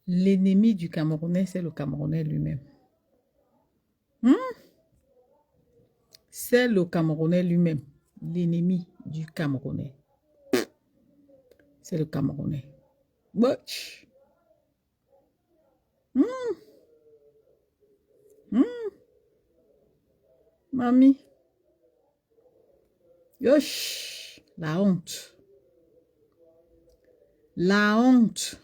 L'ennemi du Camerounais, c'est le Camerounais lui-même. Hmm? C'est le Camerounais lui-même. L'ennemi du Camerounais, c'est le Camerounais. Butch. Hmm? Hmm? Mamie. Yosh. La honte. La honte.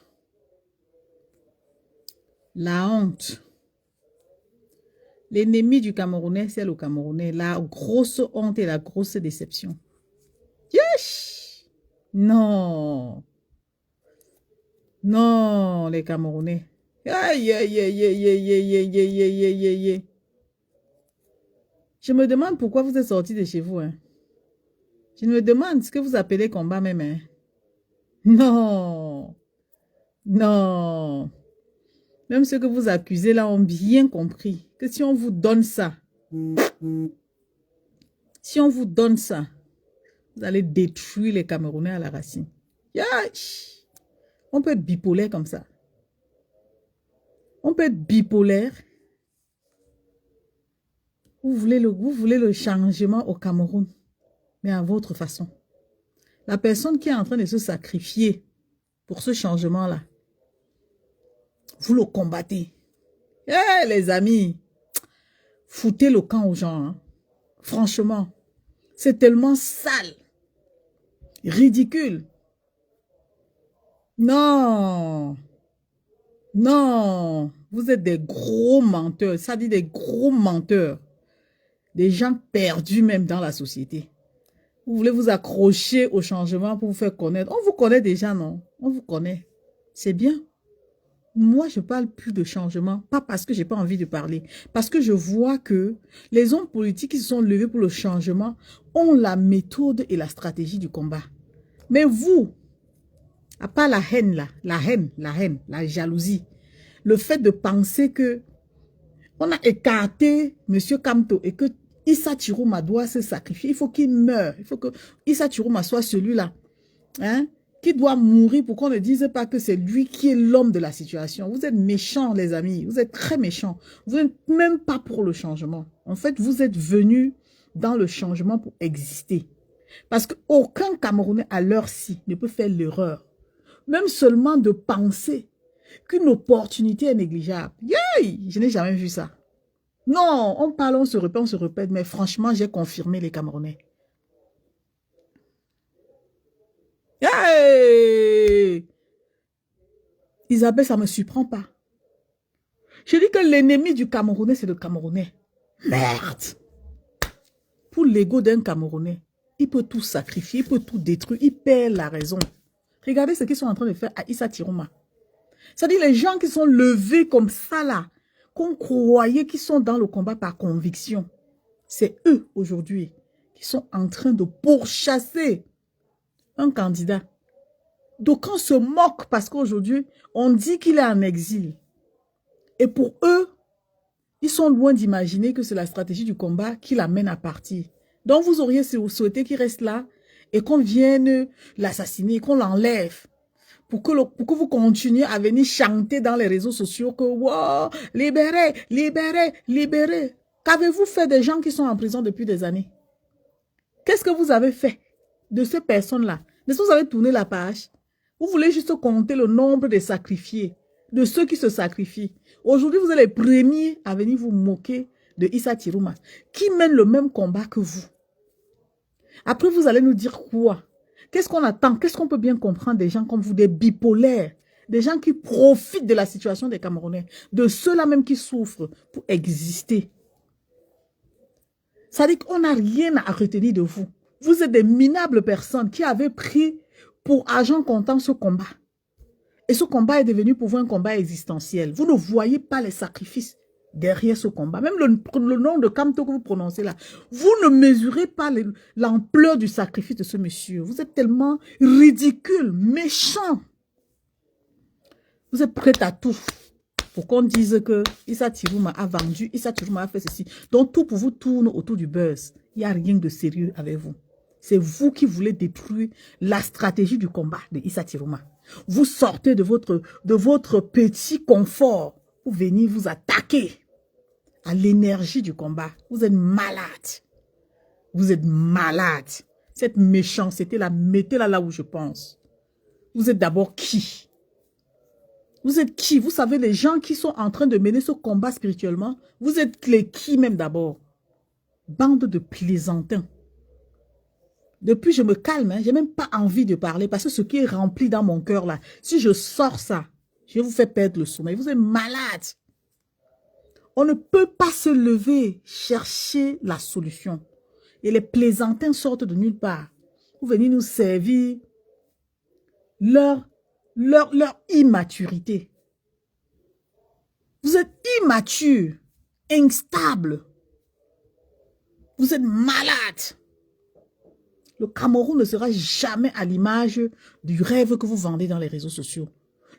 La honte. L'ennemi du Camerounais, c'est le Camerounais. La grosse honte et la grosse déception. Yosh. Non. Non, les Camerounais. Aïe, aïe, aïe, aïe, aïe, aïe, aïe, aïe, aïe, aïe, aïe, aïe. Je me demande pourquoi vous êtes sortis de chez vous. Hein. Je me demande ce que vous appelez combat même. Hein. Non. Non. Même ceux que vous accusez là ont bien compris que si on vous donne ça, si on vous donne ça, vous allez détruire les Camerounais à la racine. Yash. On peut être bipolaire comme ça. On peut être bipolaire. Vous voulez le changement au Cameroun, mais à votre façon. La personne qui est en train de se sacrifier pour ce changement-là, vous le combattez. Eh, les amis, foutez le camp aux gens. Hein. Franchement, c'est tellement sale, ridicule. Non, non, vous êtes des gros menteurs. Ça dit des gros menteurs. Des gens perdus même dans la société. Vous voulez vous accrocher au changement pour vous faire connaître. On vous connaît déjà, non? On vous connaît. C'est bien. Moi, je ne parle plus de changement, pas parce que je n'ai pas envie de parler, parce que je vois que les hommes politiques qui se sont levés pour le changement ont la méthode et la stratégie du combat. Mais vous, à part la haine là, la jalousie, le fait de penser que on a écarté M. Kamto et que Issa Tirouma doit se sacrifier, il faut qu'il meure, il faut que Issa Tirouma soit celui-là, hein? Qui doit mourir pour qu'on ne dise pas que c'est lui qui est l'homme de la situation. Vous êtes méchants, les amis. Vous êtes très méchants. Vous n'êtes même pas pour le changement. En fait, vous êtes venus dans le changement pour exister. Parce qu'aucun Camerounais à l'heure-ci ne peut faire l'erreur. Même seulement de penser qu'une opportunité est négligeable. Yay! Je n'ai jamais vu ça. Non, on parle, on se répète. Mais franchement, j'ai confirmé les Camerounais. Hey! Isabelle, ça ne me surprend pas. Je dis que l'ennemi du Camerounais, c'est le Camerounais. Merde! Pour l'ego d'un Camerounais, il peut tout sacrifier, il peut tout détruire, il perd la raison. Regardez ce qu'ils sont en train de faire à Issa Tirouma. C'est-à-dire les gens qui sont levés comme ça là, qu'on croyait qu'ils sont dans le combat par conviction. C'est eux aujourd'hui qui sont en train de pourchasser un candidat. Donc on se moque parce qu'aujourd'hui, on dit qu'il est en exil. Et pour eux, ils sont loin d'imaginer que c'est la stratégie du combat qui l'amène à partir. Donc vous auriez souhaité qu'il reste là et qu'on vienne l'assassiner, qu'on l'enlève. Pour que vous continuiez à venir chanter dans les réseaux sociaux que wow, libérez, libérez, libérez. Qu'avez-vous fait des gens qui sont en prison depuis des années? Qu'est-ce que vous avez fait de ces personnes-là? Est-ce que vous avez tourné la page? Vous voulez juste compter le nombre de sacrifiés, de ceux qui se sacrifient. Aujourd'hui, vous êtes les premiers à venir vous moquer de Issa Tirouma, qui mène le même combat que vous. Après, vous allez nous dire quoi? Qu'est-ce qu'on attend? Qu'est-ce qu'on peut bien comprendre des gens comme vous, des bipolaires, des gens qui profitent de la situation des Camerounais, de ceux-là même qui souffrent pour exister? Ça dit qu'on n'a rien à retenir de vous. Vous êtes des minables personnes qui avaient pris pour argent comptant ce combat. Et ce combat est devenu pour vous un combat existentiel. Vous ne voyez pas les sacrifices derrière ce combat. Même le nom de Kamto que vous prononcez là, vous ne mesurez pas l'ampleur du sacrifice de ce monsieur. Vous êtes tellement ridicule, méchant. Vous êtes prêt à tout pour qu'on dise que Issa Tirouma a vendu, Issa Tirouma a fait ceci. Donc tout pour vous tourne autour du buzz. Il n'y a rien de sérieux avec vous. C'est vous qui voulez détruire la stratégie du combat de Issa Tirouma. Vous sortez de votre petit confort pour venir vous attaquer à l'énergie du combat. Vous êtes malade. Vous êtes malade. Cette méchanceté là, mettez-la là où je pense. Vous êtes d'abord qui? Vous êtes qui? Vous savez, les gens qui sont en train de mener ce combat spirituellement, vous êtes les qui même d'abord? Bande de plaisantins. Depuis, je me calme, hein, je n'ai même pas envie de parler parce que ce qui est rempli dans mon cœur là, si je sors ça, je vais vous faire perdre le sommeil. Vous êtes malade. On ne peut pas se lever, chercher la solution. Et les plaisantins sortent de nulle part. Vous venez nous servir leur immaturité. Vous êtes immature, instable. Vous êtes malade. Le Cameroun ne sera jamais à l'image du rêve que vous vendez dans les réseaux sociaux.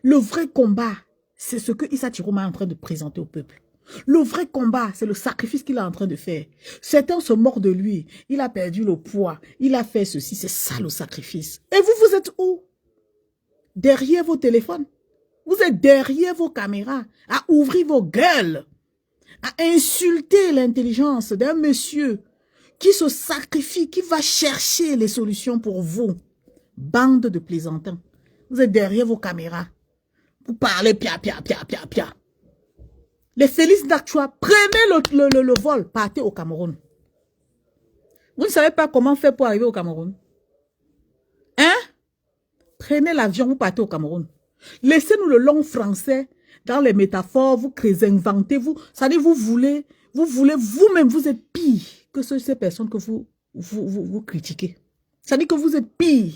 Le vrai combat, c'est ce que Issa Chiroma est en train de présenter au peuple. Le vrai combat, c'est le sacrifice qu'il est en train de faire. Certains se moquent de lui. Il a perdu le poids. Il a fait ceci. C'est ça le sacrifice. Et vous, vous êtes où? Derrière vos téléphones. Vous êtes derrière vos caméras à ouvrir vos gueules, à insulter l'intelligence d'un monsieur qui se sacrifie, qui va chercher les solutions pour vous. Bande de plaisantins. Vous êtes derrière vos caméras. Vous parlez pia, pia, pia, pia, pia. Les Félix d'Actua, prenez le vol, partez au Cameroun. Vous ne savez pas comment faire pour arriver au Cameroun? Hein? Prenez l'avion, vous partez au Cameroun. Laissez-nous le long français dans les métaphores, vous créez, inventez, vous. Ça dit, vous voulez vous-même, vous êtes pire que ces personnes que vous critiquez. Ça dit que vous êtes pire.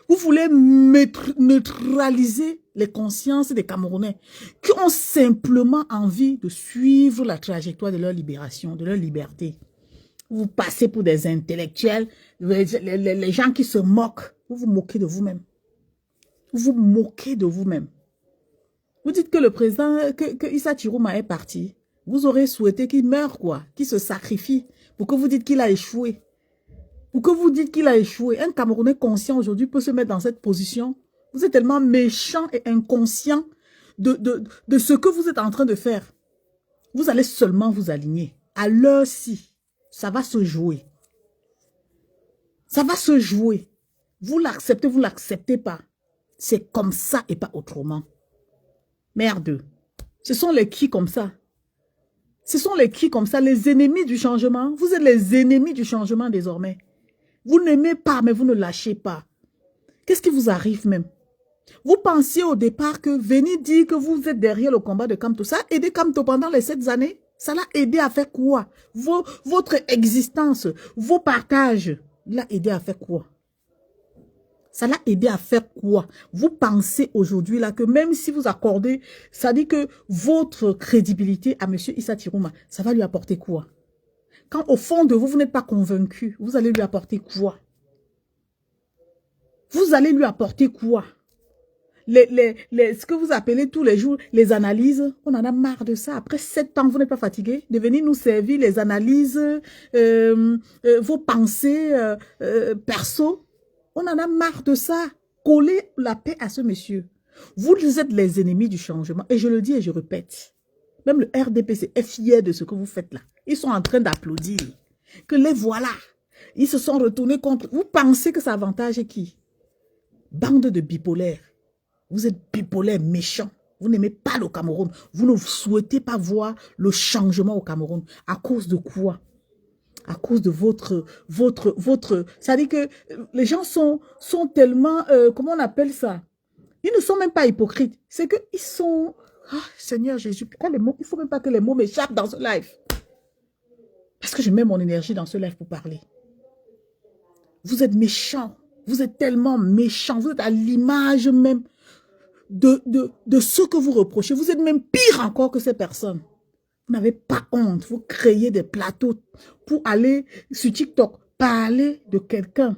Vous voulez neutraliser les consciences des Camerounais qui ont simplement envie de suivre la trajectoire de leur libération, de leur liberté. Vous passez pour des intellectuels, les gens qui se moquent. Vous vous moquez de vous-même. Vous vous moquez de vous-même. Vous dites que le président, que Issa Chiroma est parti. Vous aurez souhaité qu'il meure, quoi, qu'il se sacrifie pour que vous dites qu'il a échoué. Pour que vous dites qu'il a échoué. Un Camerounais conscient aujourd'hui peut se mettre dans cette position. Vous êtes tellement méchant et inconscient de ce que vous êtes en train de faire. Vous allez seulement vous aligner. À l'heure-ci, ça va se jouer. Ça va se jouer. Vous l'acceptez, vous ne l'acceptez pas. C'est comme ça et pas autrement. Merde. Ce sont les qui comme ça. Ce sont les qui comme ça, les ennemis du changement. Vous êtes les ennemis du changement désormais. Vous n'aimez pas, mais vous ne lâchez pas. Qu'est-ce qui vous arrive même? Vous pensiez au départ que venir dire que vous êtes derrière le combat de Kamto, ça a aidé Kamto pendant les 7 années? Ça l'a aidé à faire quoi? Votre existence, vos partages, l'a aidé à faire quoi? Ça l'a aidé à faire quoi? Vous pensez aujourd'hui là que même si vous accordez, ça dit que votre crédibilité à M. Issa Chiroma, ça va lui apporter quoi? Quand au fond de vous, vous n'êtes pas convaincu, vous allez lui apporter quoi? Vous allez lui apporter quoi? Ce que vous appelez tous les jours les analyses, on en a marre de ça. Après 7 ans, vous n'êtes pas fatigué de venir nous servir les analyses, vos pensées perso. On en a marre de ça. Collez la paix à ce monsieur. Vous êtes les ennemis du changement. Et je le dis et je répète. Même le RDPC est fier de ce que vous faites là. Ils sont en train d'applaudir. Que les voilà. Ils se sont retournés contre. Vous pensez que ça avantage qui? Bande de bipolaires. Vous êtes bipolaires méchants. Vous n'aimez pas le Cameroun. Vous ne souhaitez pas voir le changement au Cameroun. À cause de quoi? À cause de votre... Ça dit que les gens sont tellement... comment on appelle ça? Ils ne sont même pas hypocrites. C'est qu'ils sont... Ah, Seigneur Jésus, pourquoi les mots? Il ne faut même pas que les mots m'échappent dans ce live. Parce que je mets mon énergie dans ce live pour parler. Vous êtes méchants. Vous êtes tellement méchants. Vous êtes à l'image même de ce que vous reprochez. Vous êtes même pire encore que ces personnes. Vous n'avez pas honte. Vous créez des plateaux pour aller sur TikTok parler de quelqu'un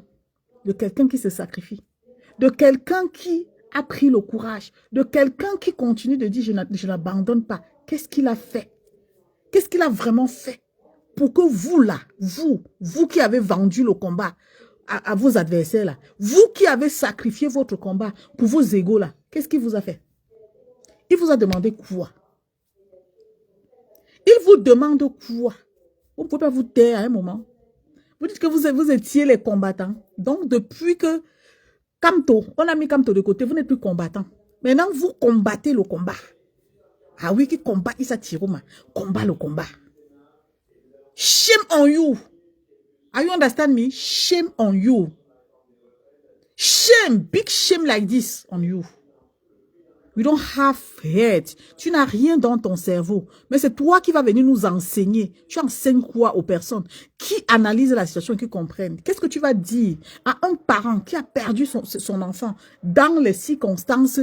qui se sacrifie, de quelqu'un qui a pris le courage, de quelqu'un qui continue de dire je n'abandonne pas. Qu'est-ce qu'il a fait? Qu'est-ce qu'il a vraiment fait pour que vous là, vous qui avez vendu le combat, à vos adversaires là. Vous qui avez sacrifié votre combat pour vos égos là, qu'est-ce qu'il vous a fait? Il vous a demandé quoi? Il vous demande quoi? Vous ne pouvez pas vous taire à un moment. Vous dites que vous étiez les combattants. Donc, depuis que Kamto, on a mis Kamto de côté, vous n'êtes plus combattant. Maintenant, vous combattez le combat. Ah oui, qui combat Issa Tiroma, combat le combat. Shame on you. Are you understand me? Shame on you. Shame, big shame like this on you. You don't have head. Tu n'as rien dans ton cerveau. Mais c'est toi qui vas venir nous enseigner. Tu enseignes quoi aux personnes qui analysent la situation et qui comprennent? Qu'est-ce que tu vas dire à un parent qui a perdu son enfant dans les circonstances,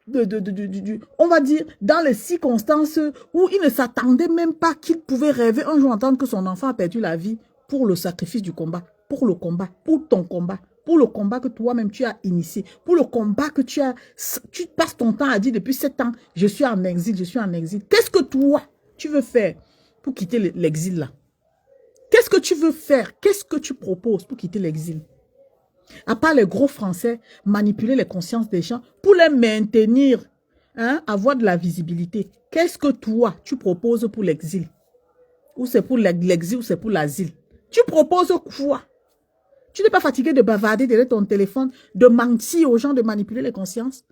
on va dire, dans les circonstances où il ne s'attendait même pas qu'il pouvait rêver un jour entendre que son enfant a perdu la vie pour le sacrifice du combat, pour le combat, pour ton combat. Pour le combat que toi-même tu as initié, pour le combat que tu passes ton temps à dire depuis 7 ans, je suis en exil, je suis en exil. Qu'est-ce que toi, tu veux faire pour quitter l'exil là? Qu'est-ce que tu veux faire? Qu'est-ce que tu proposes pour quitter l'exil? À part les gros Français, manipuler les consciences des gens pour les maintenir, hein, avoir de la visibilité. Qu'est-ce que toi, tu proposes pour l'exil? Ou c'est pour l'exil ou c'est pour l'asile? Tu proposes quoi? Tu n'es pas fatigué de bavarder derrière ton téléphone, de mentir aux gens, de manipuler les consciences?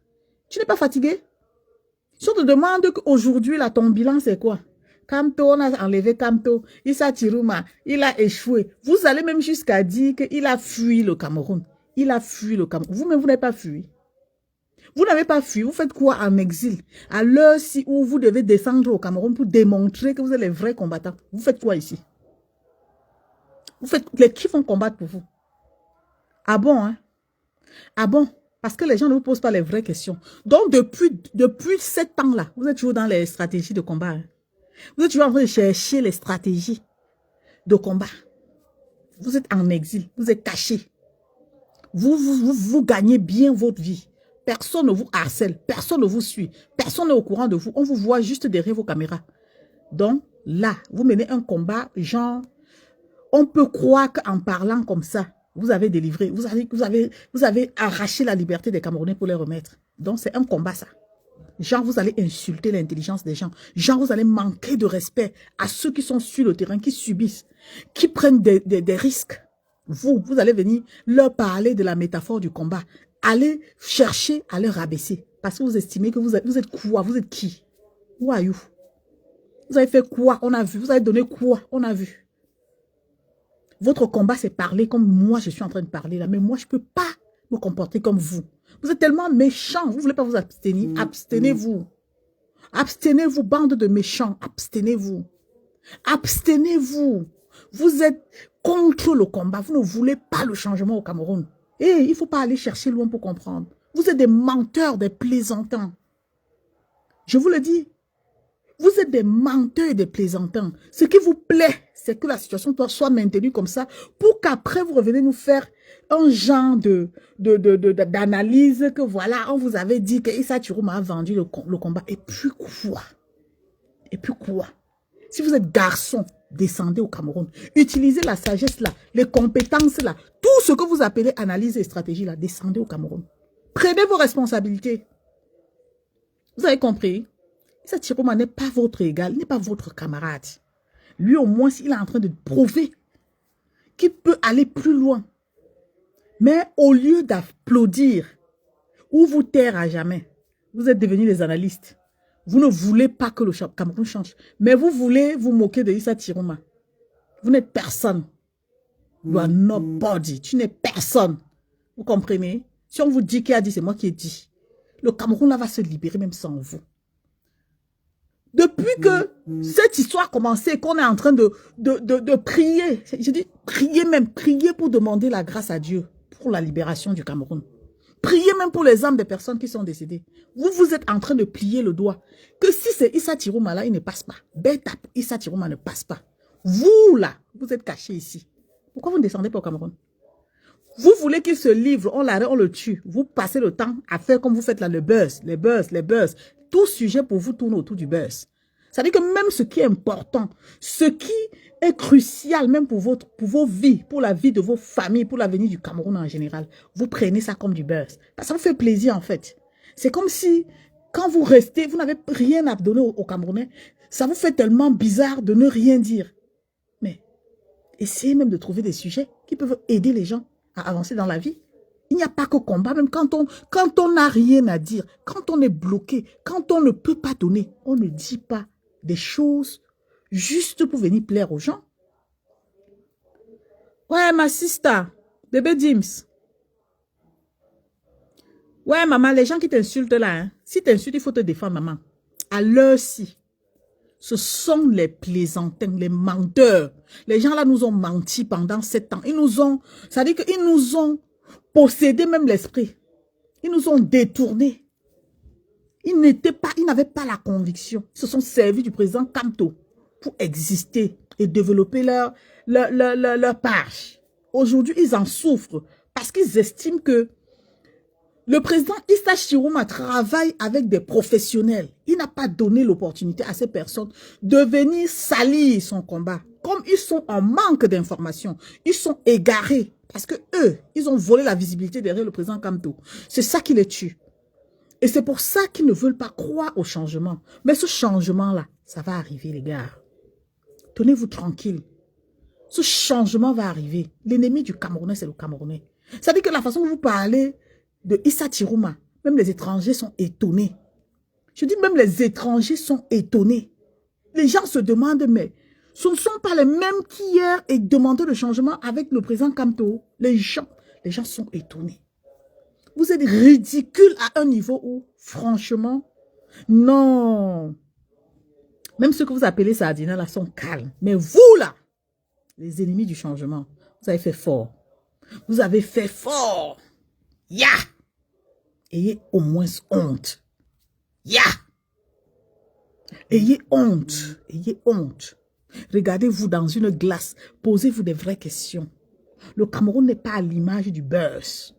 Tu n'es pas fatigué? Si on te demande qu'aujourd'hui, là, ton bilan, c'est quoi? Kamto, on a enlevé Kamto, Issa Tiroma, il a échoué. Vous allez même jusqu'à dire qu'il a fui le Cameroun. Il a fui le Cameroun. Vous-même, vous n'avez pas fui. Vous n'avez pas fui. Vous faites quoi en exil? À l'heure où vous devez descendre au Cameroun pour démontrer que vous êtes les vrais combattants. Vous faites quoi ici? Vous faites qui vont combattre pour vous? Ah bon, hein? Ah bon? Parce que les gens ne vous posent pas les vraies questions. Donc, depuis 7 ans-là, vous êtes toujours dans les stratégies de combat. Hein? Vous êtes toujours en train de chercher les stratégies de combat. Vous êtes en exil. Vous êtes caché. Vous gagnez bien votre vie. Personne ne vous harcèle. Personne ne vous suit. Personne n'est au courant de vous. On vous voit juste derrière vos caméras. Donc, là, vous menez un combat, genre, on peut croire qu'en parlant comme ça, vous avez délivré, vous avez arraché la liberté des Camerounais pour les remettre. Donc, c'est un combat, ça. Genre, vous allez insulter l'intelligence des gens. Genre, vous allez manquer de respect à ceux qui sont sur le terrain, qui subissent, qui prennent des risques. Vous allez venir leur parler de la métaphore du combat. Allez chercher à les rabaisser. Parce que vous estimez que vous êtes quoi? Vous êtes qui? Who are you? Vous avez fait quoi? On a vu. Vous avez donné quoi? On a vu. Votre combat, c'est parler comme moi, je suis en train de parler là. Mais moi, je ne peux pas me comporter comme vous. Vous êtes tellement méchants. Vous ne voulez pas vous abstenir. Abstenez-vous. Abstenez-vous, bande de méchants. Abstenez-vous. Abstenez-vous. Vous êtes contre le combat. Vous ne voulez pas le changement au Cameroun. Et il ne faut pas aller chercher loin pour comprendre. Vous êtes des menteurs, des plaisantins. Je vous le dis. Vous êtes des menteurs et des plaisantins. Ce qui vous plaît, c'est que la situation soit maintenue comme ça pour qu'après, vous revenez nous faire un genre d'analyse que voilà, on vous avait dit que Issa Tiroma a vendu le combat. Et puis quoi? Et puis quoi? Si vous êtes garçon, descendez au Cameroun. Utilisez la sagesse là, les compétences là, tout ce que vous appelez analyse et stratégie là, descendez au Cameroun. Prenez vos responsabilités. Vous avez compris? Issa Tiroma n'est pas votre égal, n'est pas votre camarade. Lui, au moins, il est en train de prouver qu'il peut aller plus loin. Mais au lieu d'applaudir ou vous taire à jamais, vous êtes devenus des analystes. Vous ne voulez pas que le Cameroun change. Mais vous voulez vous moquer de Issa Tiroma. Vous n'êtes personne. You are nobody. Tu n'es personne. Vous comprenez? Si on vous dit qui a dit, c'est moi qui ai dit. Le Cameroun là va se libérer même sans vous. Depuis que cette histoire a commencé, qu'on est en train de prier, je dis prier même, prier pour demander la grâce à Dieu pour la libération du Cameroun. Priez même pour les âmes des personnes qui sont décédées. Vous êtes en train de plier le doigt. Que si c'est Issa Tiroma là, il ne passe pas. Beta, Issa Tiroma ne passe pas. Vous là, vous êtes cachés ici. Pourquoi vous ne descendez pas au Cameroun? Vous voulez qu'il se livre, on l'arrête, on le tue. Vous passez le temps à faire comme vous faites là, le buzz, les buzz. Tout sujet pour vous tourne autour du buzz. C'est-à-dire que même ce qui est important, ce qui est crucial même pour vos vies, pour la vie de vos familles, pour l'avenir du Cameroun en général, vous prenez ça comme du beurre. Parce que ça vous fait plaisir en fait. C'est comme si quand vous restez, vous n'avez rien à donner aux Camerounais. Ça vous fait tellement bizarre de ne rien dire. Mais essayez même de trouver des sujets qui peuvent aider les gens à avancer dans la vie. Il n'y a pas que combat, même quand on n'a rien à dire, quand on est bloqué, quand on ne peut pas donner, on ne dit pas des choses juste pour venir plaire aux gens. Ouais, ma sister, bébé Dims. Ouais, maman, les gens qui t'insultent là, hein, si t'insultes, il faut te défendre, maman. À l'heure-ci, ce sont les plaisantins, les menteurs. Les gens là nous ont menti pendant 7 ans. Ils nous ont, ça veut dire qu'ils nous ont possédé même l'esprit. Ils nous ont détournés. Ils n'avaient pas la conviction. Ils se sont servis du président Kamto pour exister et développer leur page. Aujourd'hui, ils en souffrent parce qu'ils estiment que le président Issa Chirouma travaille avec des professionnels. Il n'a pas donné l'opportunité à ces personnes de venir salir son combat. Comme ils sont en manque d'informations, ils sont égarés parce que eux, ils ont volé la visibilité derrière le président Kamto. C'est ça qui les tue. Et c'est pour ça qu'ils ne veulent pas croire au changement. Mais ce changement-là, ça va arriver, les gars. Tenez-vous tranquille. Ce changement va arriver. L'ennemi du Camerounais, c'est le Camerounais. Ça veut dire que la façon dont vous parlez de Issa Chirouma, même les étrangers sont étonnés. Je dis même les étrangers sont étonnés. Les gens se demandent, mais ce ne sont pas les mêmes qu'hier et demandaient le changement avec le président Kamto. Les gens sont étonnés. Vous êtes ridicule à un niveau où, franchement, non. Même ceux que vous appelez sardines là sont calmes. Mais vous là, les ennemis du changement, vous avez fait fort. Vous avez fait fort. Ya! Ayez au moins honte. Ya! Ayez honte. Ayez honte. Regardez-vous dans une glace. Posez-vous des vraies questions. Le Cameroun n'est pas à l'image du buzz.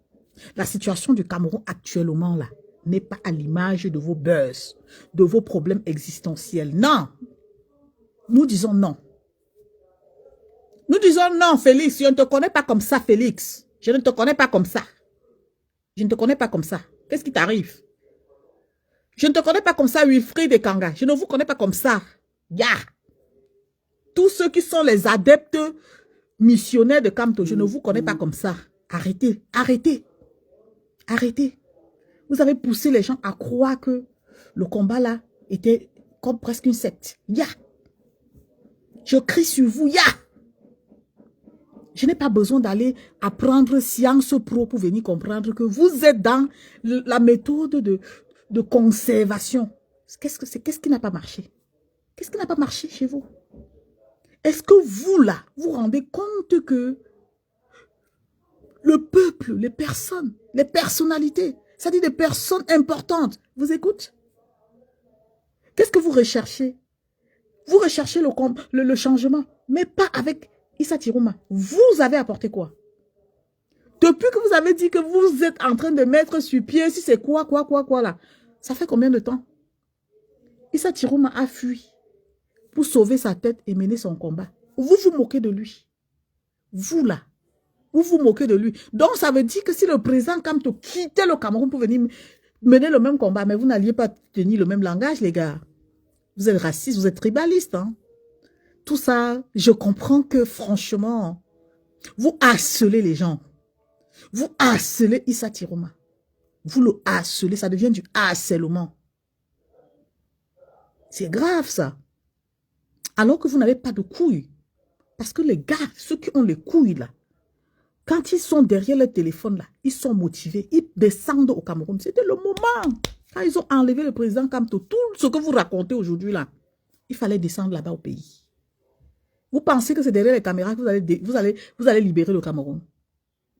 La situation du Cameroun actuellement là n'est pas à l'image de vos buzz, de vos problèmes existentiels. Non. Nous disons non. Nous disons non, Félix. Je ne te connais pas comme ça, Félix. Je ne te connais pas comme ça. Je ne te connais pas comme ça. Qu'est-ce qui t'arrive? Je ne te connais pas comme ça, Wilfried et Kanga. Je ne vous connais pas comme ça. Ya! Tous ceux qui sont les adeptes missionnaires de Kamto, je ne vous connais pas comme ça. Arrêtez, arrêtez. Arrêtez. Vous avez poussé les gens à croire que le combat là était comme presque une secte. Ya! Je crie sur vous, ya! Je n'ai pas besoin d'aller apprendre Sciences Pro pour venir comprendre que vous êtes dans la méthode de conservation. Qu'est-ce qui n'a pas marché? Qu'est-ce qui n'a pas marché chez vous? Est-ce que vous, là, vous rendez compte que le peuple, les personnes, les personnalités, c'est-à-dire des personnes importantes, vous écoutent? Qu'est-ce que vous recherchez? Vous recherchez le changement, mais pas avec Issa Chirouma. Vous avez apporté quoi? Depuis que vous avez dit que vous êtes en train de mettre sur pied, si c'est quoi là, ça fait combien de temps? Issa Chirouma a fui pour sauver sa tête et mener son combat. Vous vous moquez de lui. Vous là, vous vous moquez de lui. Donc ça veut dire que si le président Kamto quittait le Cameroun pour venir mener le même combat, mais vous n'alliez pas tenir le même langage, les gars. Vous êtes raciste, vous êtes tribaliste. Hein? Tout ça, je comprends que franchement, vous harcelez les gens. Vous harcelez Issa Chirouma. Vous le harcelez, ça devient du harcèlement. C'est grave ça. Alors que vous n'avez pas de couilles. Parce que les gars, ceux qui ont les couilles là, quand ils sont derrière le téléphone là, ils sont motivés, ils descendent au Cameroun. C'était le moment. Quand ils ont enlevé le président Kamto, tout ce que vous racontez aujourd'hui là, il fallait descendre là-bas au pays. Vous pensez que c'est derrière les caméras que vous allez libérer le Cameroun?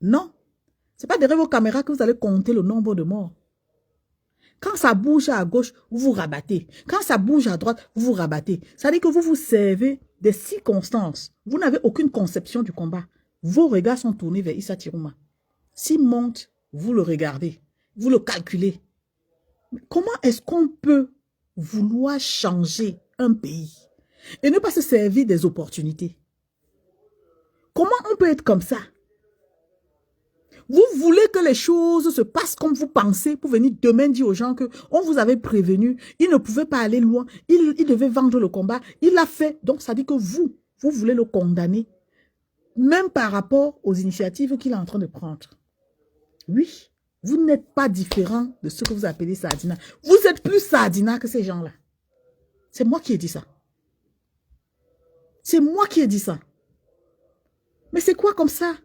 Non. Ce n'est pas derrière vos caméras que vous allez compter le nombre de morts. Quand ça bouge à gauche, vous vous rabattez. Quand ça bouge à droite, vous vous rabattez. Ça veut dire que vous vous servez des circonstances. Vous n'avez aucune conception du combat. Vos regards sont tournés vers Issa Chirouma. S'il monte, vous le regardez. Vous le calculez. Mais comment est-ce qu'on peut vouloir changer un pays et ne pas se servir des opportunités. Comment on peut être comme ça? Vous voulez que les choses se passent comme vous pensez pour venir demain dire aux gens que on vous avait prévenu, il ne pouvait pas aller loin, il devait vendre le combat, il l'a fait. Donc ça dit que vous voulez le condamner, même par rapport aux initiatives qu'il est en train de prendre. Oui, vous n'êtes pas différent de ce que vous appelez Sardina. Vous êtes plus Sardina que ces gens-là. C'est moi qui ai dit ça. C'est moi qui ai dit ça. Mais c'est quoi comme ça?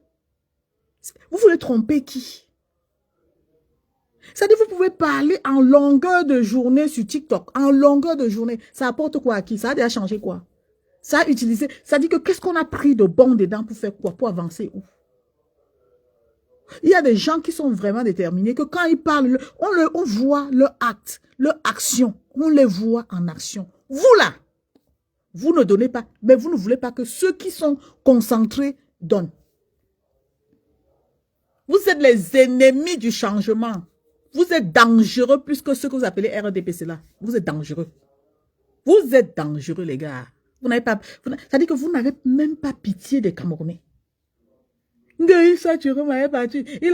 Vous voulez tromper qui? C'est-à-dire vous pouvez parler en longueur de journée sur TikTok. En longueur de journée. Ça apporte quoi à qui? Ça a déjà changé quoi? Ça a utilisé. Ça dit que qu'est-ce qu'on a pris de bon dedans pour faire quoi? Pour avancer où? Il y a des gens qui sont vraiment déterminés, que quand ils parlent, on voit leur acte, leur action. On les voit en action. Vous là, vous ne donnez pas, mais vous ne voulez pas que ceux qui sont concentrés donnent. Vous êtes les ennemis du changement. Vous êtes dangereux plus que ce que vous appelez RDPC là. Vous êtes dangereux. Vous êtes dangereux, les gars. Vous n'avez pas, ça dit que vous n'avez même pas pitié des Camerounais. Il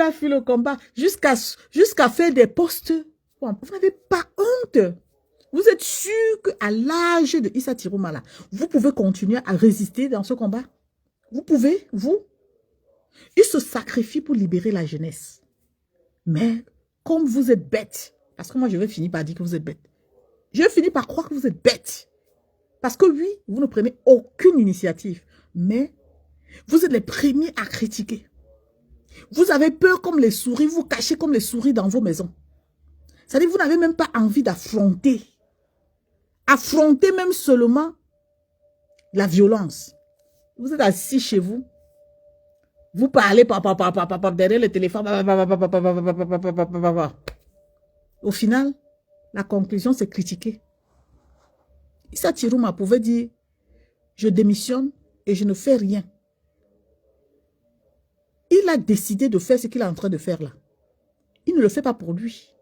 a fait le combat jusqu'à faire des postes. Vous n'avez pas honte. Vous êtes sûr qu'à l'âge de Issa Tirouma, là, vous pouvez continuer à résister dans ce combat? Vous pouvez, vous? Il se sacrifie pour libérer la jeunesse. Mais comme vous êtes bête, parce que moi je vais finir par dire que vous êtes bête. Je vais finir par croire que vous êtes bête. Parce que oui, vous ne prenez aucune initiative. Mais vous êtes les premiers à critiquer. Vous avez peur comme les souris, vous cachez comme les souris dans vos maisons. C'est-à-dire que vous n'avez même pas envie d'affronter. Affronter même seulement la violence. Vous êtes assis chez vous. Vous parlez derrière le téléphone. Au final, la conclusion, c'est critiquer. Issa Tirouma pouvait dire, je démissionne et je ne fais rien. Il a décidé de faire ce qu'il est en train de faire là. Il ne le fait pas pour lui.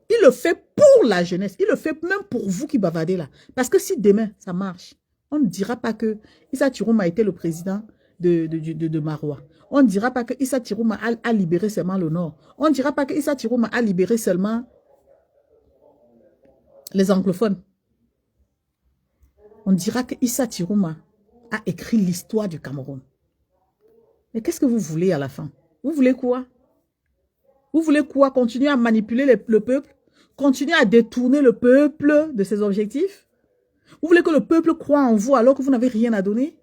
Il le fait pour la jeunesse. Il le fait même pour vous qui bavardez là. Parce que si demain, ça marche, on ne dira pas que Issa Tirouma était le président de Marois. On ne dira pas que Issa Tirouma a libéré seulement le Nord. On ne dira pas que Issa Tirouma a libéré seulement les anglophones. On dira que Issa Tirouma a écrit l'histoire du Cameroun. Mais qu'est-ce que vous voulez à la fin? Vous voulez quoi? Vous voulez quoi? Continuer à manipuler le peuple? Continuer à détourner le peuple de ses objectifs? Vous voulez que le peuple croie en vous alors que vous n'avez rien à donner?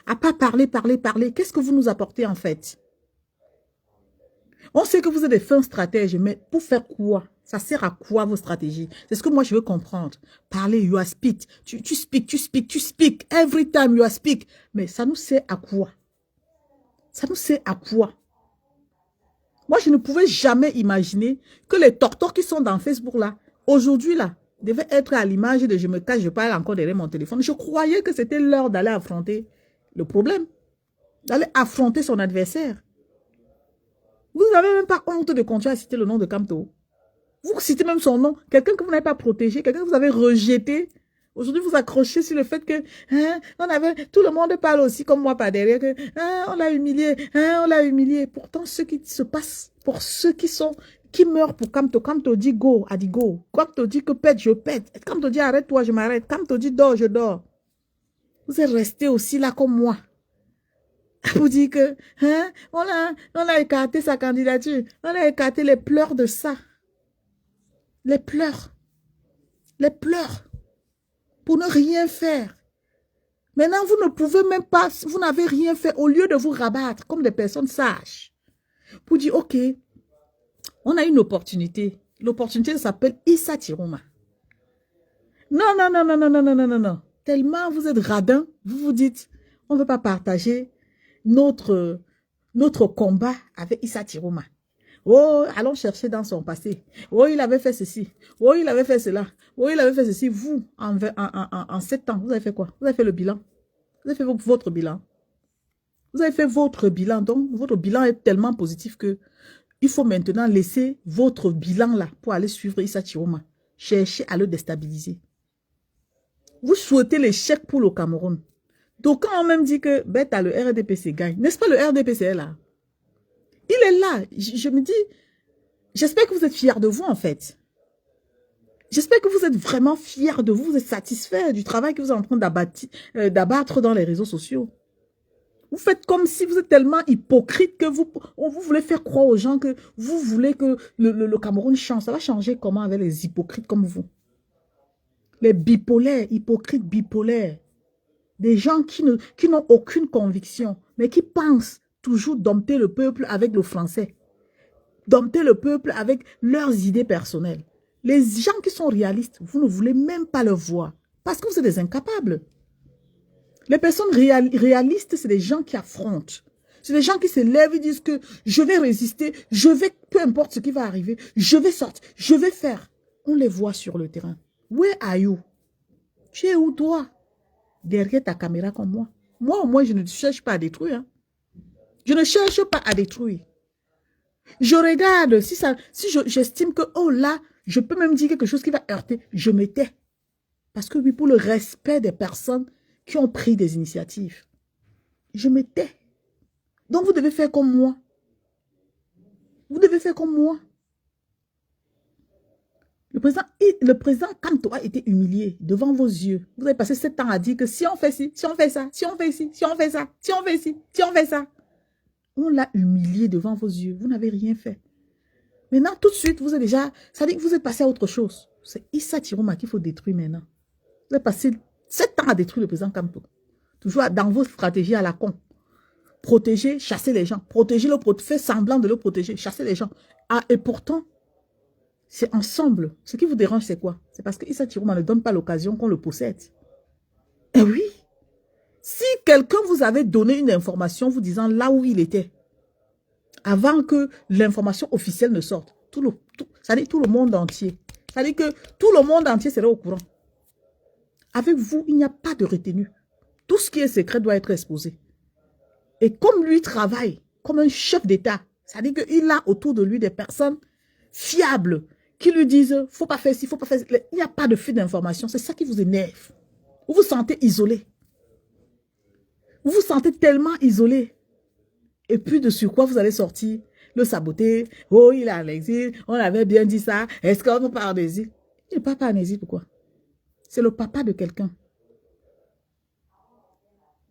À pas parler. Qu'est-ce que vous nous apportez en fait? On sait que vous êtes des fins stratèges, mais pour faire quoi? Ça sert à quoi vos stratégies? C'est ce que moi je veux comprendre. Parler, you are speak. Tu speak. Every time you are speak. Mais ça nous sert à quoi? Ça nous sert à quoi? Moi, je ne pouvais jamais imaginer que les tortors qui sont dans Facebook là, aujourd'hui là, devaient être à l'image de je me cache, je parle encore derrière mon téléphone. Je croyais que c'était l'heure d'aller affronter le problème, d'aller affronter son adversaire. Vous n'avez même pas honte de continuer à citer le nom de Kamto. Vous citez même son nom, quelqu'un que vous n'avez pas protégé, quelqu'un que vous avez rejeté. Aujourd'hui, vous accrochez sur le fait que tout le monde parle aussi comme moi par derrière, que on l'a humilié, on l'a humilié. Pourtant, ce qui se passe pour ceux qui meurent pour Kamto, Kamto dit go, a dit go. Kamto dit que pète, je pète. Kamto dit arrête-toi, je m'arrête. Kamto dit dors, je dors. Vous êtes restés aussi là comme moi. Vous dites que on a écarté sa candidature, on a écarté les pleurs de ça. Les pleurs. Pour ne rien faire. Maintenant, vous ne pouvez même pas, vous n'avez rien fait au lieu de vous rabattre comme des personnes sages. Pour dire, ok, on a une opportunité. L'opportunité s'appelle Issa Tirouma. Non. Tellement vous êtes radin, vous vous dites, on ne veut pas partager notre combat avec Issa Tirouma. Oh, allons chercher dans son passé. Oh, il avait fait ceci. Oh, il avait fait cela. Oh, il avait fait ceci. Vous, en 7 ans, vous avez fait quoi? Vous avez fait le bilan. Vous avez fait votre bilan. Vous avez fait votre bilan. Donc, votre bilan est tellement positif que il faut maintenant laisser votre bilan là pour aller suivre Issa Tirouma. Chercher à le déstabiliser. Vous souhaitez l'échec pour le Cameroun. D'aucuns ont même dit que le RDPC gagne. N'est-ce pas le RDPC est là? Il est là. Je me dis, j'espère que vous êtes fiers de vous en fait. J'espère que vous êtes vraiment fiers de vous. Vous êtes satisfaits du travail que vous êtes en train d'abattre dans les réseaux sociaux. Vous faites comme si vous êtes tellement hypocrite que vous voulez faire croire aux gens que vous voulez que le Cameroun change. Ça va changer comment avec les hypocrites comme vous? Les bipolaires, hypocrites bipolaires. Des gens qui n'ont aucune conviction, mais qui pensent toujours dompter le peuple avec le français. Dompter le peuple avec leurs idées personnelles. Les gens qui sont réalistes, vous ne voulez même pas le voir. Parce que vous êtes des incapables. Les personnes réalistes, c'est des gens qui affrontent. C'est des gens qui se lèvent et disent que je vais résister, je vais, peu importe ce qui va arriver, je vais sortir, je vais faire. On les voit sur le terrain. Where are you? Tu es où toi? Derrière ta caméra comme moi. Moi, au moins, je ne cherche pas à détruire. Hein. Je ne cherche pas à détruire. Je regarde, si j'estime que, oh là, je peux même dire quelque chose qui va heurter, je me tais. Parce que oui, pour le respect des personnes qui ont pris des initiatives, je me tais. Donc, vous devez faire comme moi. Vous devez faire comme moi. Le président Kanto a été humilié devant vos yeux. Vous avez passé 7 ans à dire que si on fait ci, si on fait ça, si on fait ci, si on fait ça, si on fait ci, si on fait ça. On l'a humilié devant vos yeux. Vous n'avez rien fait. Maintenant, tout de suite, vous êtes déjà... Ça dit que vous êtes passé à autre chose. C'est Issa Chiroma qu'il faut détruire maintenant. Vous avez passé 7 ans à détruire le président Kanto. Toujours dans vos stratégies à la con. Protéger, chasser les gens. Protéger, faire semblant de le protéger. Chasser les gens. Ah, et pourtant... C'est ensemble. Ce qui vous dérange, c'est quoi? C'est parce que Issa Chiroma ne donne pas l'occasion qu'on le possède. Eh oui. Si quelqu'un vous avait donné une information vous disant là où il était, avant que l'information officielle ne sorte, ça dit tout le monde entier. Ça dit que tout le monde entier serait au courant. Avec vous, il n'y a pas de retenue. Tout ce qui est secret doit être exposé. Et comme lui travaille comme un chef d'État, ça dit qu'il a autour de lui des personnes fiables, qui lui disent, faut pas faire ci, faut pas faire ci. Il n'y a pas de fuite d'information. C'est ça qui vous énerve. Vous vous sentez isolé. Vous vous sentez tellement isolé. Et puis de sur quoi vous allez sortir, le saboter. Oh, il est à l'exil. On avait bien dit ça. Est-ce qu'on nous parle d'exil? Il n'est pas en exil, pourquoi? C'est le papa de quelqu'un.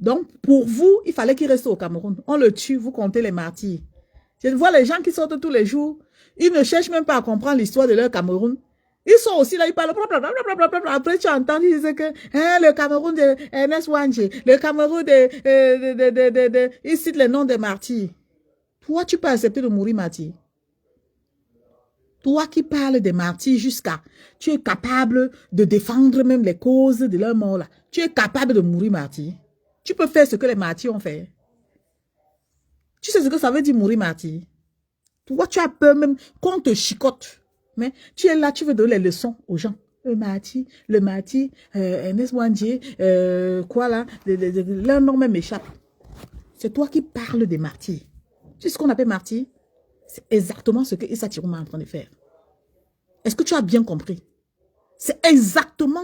Donc, pour vous, il fallait qu'il reste au Cameroun. On le tue, vous comptez les martyrs. Je vois les gens qui sortent tous les jours. Ils ne cherchent même pas à comprendre l'histoire de leur Cameroun. Ils sont aussi là, ils parlent. Après, tu entends, ils disent que le Cameroun de Ernest Wangé, le Cameroun ils citent les noms des martyrs. Toi, tu peux accepter de mourir martyr. Toi qui parles des martyrs jusqu'à... Tu es capable de défendre même les causes de leur mort là. Tu es capable de mourir martyr. Tu peux faire ce que les martyrs ont fait. Tu sais ce que ça veut dire mourir martyr? Toi, tu as peur même qu'on te chicote. Mais tu es là, tu veux donner les leçons aux gens. Le martyr, Ernest Wangé, quoi là, leur nom même m'échappe. C'est toi qui parles des martyrs. Tu sais ce qu'on appelle martyr? C'est exactement ce que Issa Chiroma est en train de faire. Est-ce que tu as bien compris? C'est exactement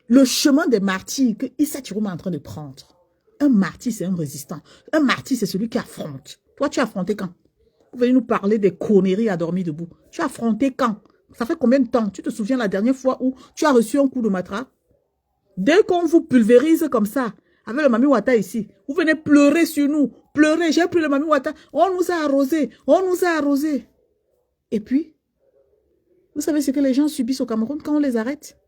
le chemin des martyrs que Issa Chiroma est en train de prendre. Un martyr, c'est un résistant. Un martyr, c'est celui qui affronte. Toi, tu as affronté quand? Vous venez nous parler des conneries à dormir debout. Tu as affronté quand? Ça fait combien de temps? Tu te souviens la dernière fois où tu as reçu un coup de matraque? Dès qu'on vous pulvérise comme ça, avec le Mami Wata ici, vous venez pleurer sur nous. Pleurer, j'ai pris le Mami Wata. On nous a arrosé. On nous a arrosé. Et puis, vous savez ce que les gens subissent au Cameroun quand on les arrête?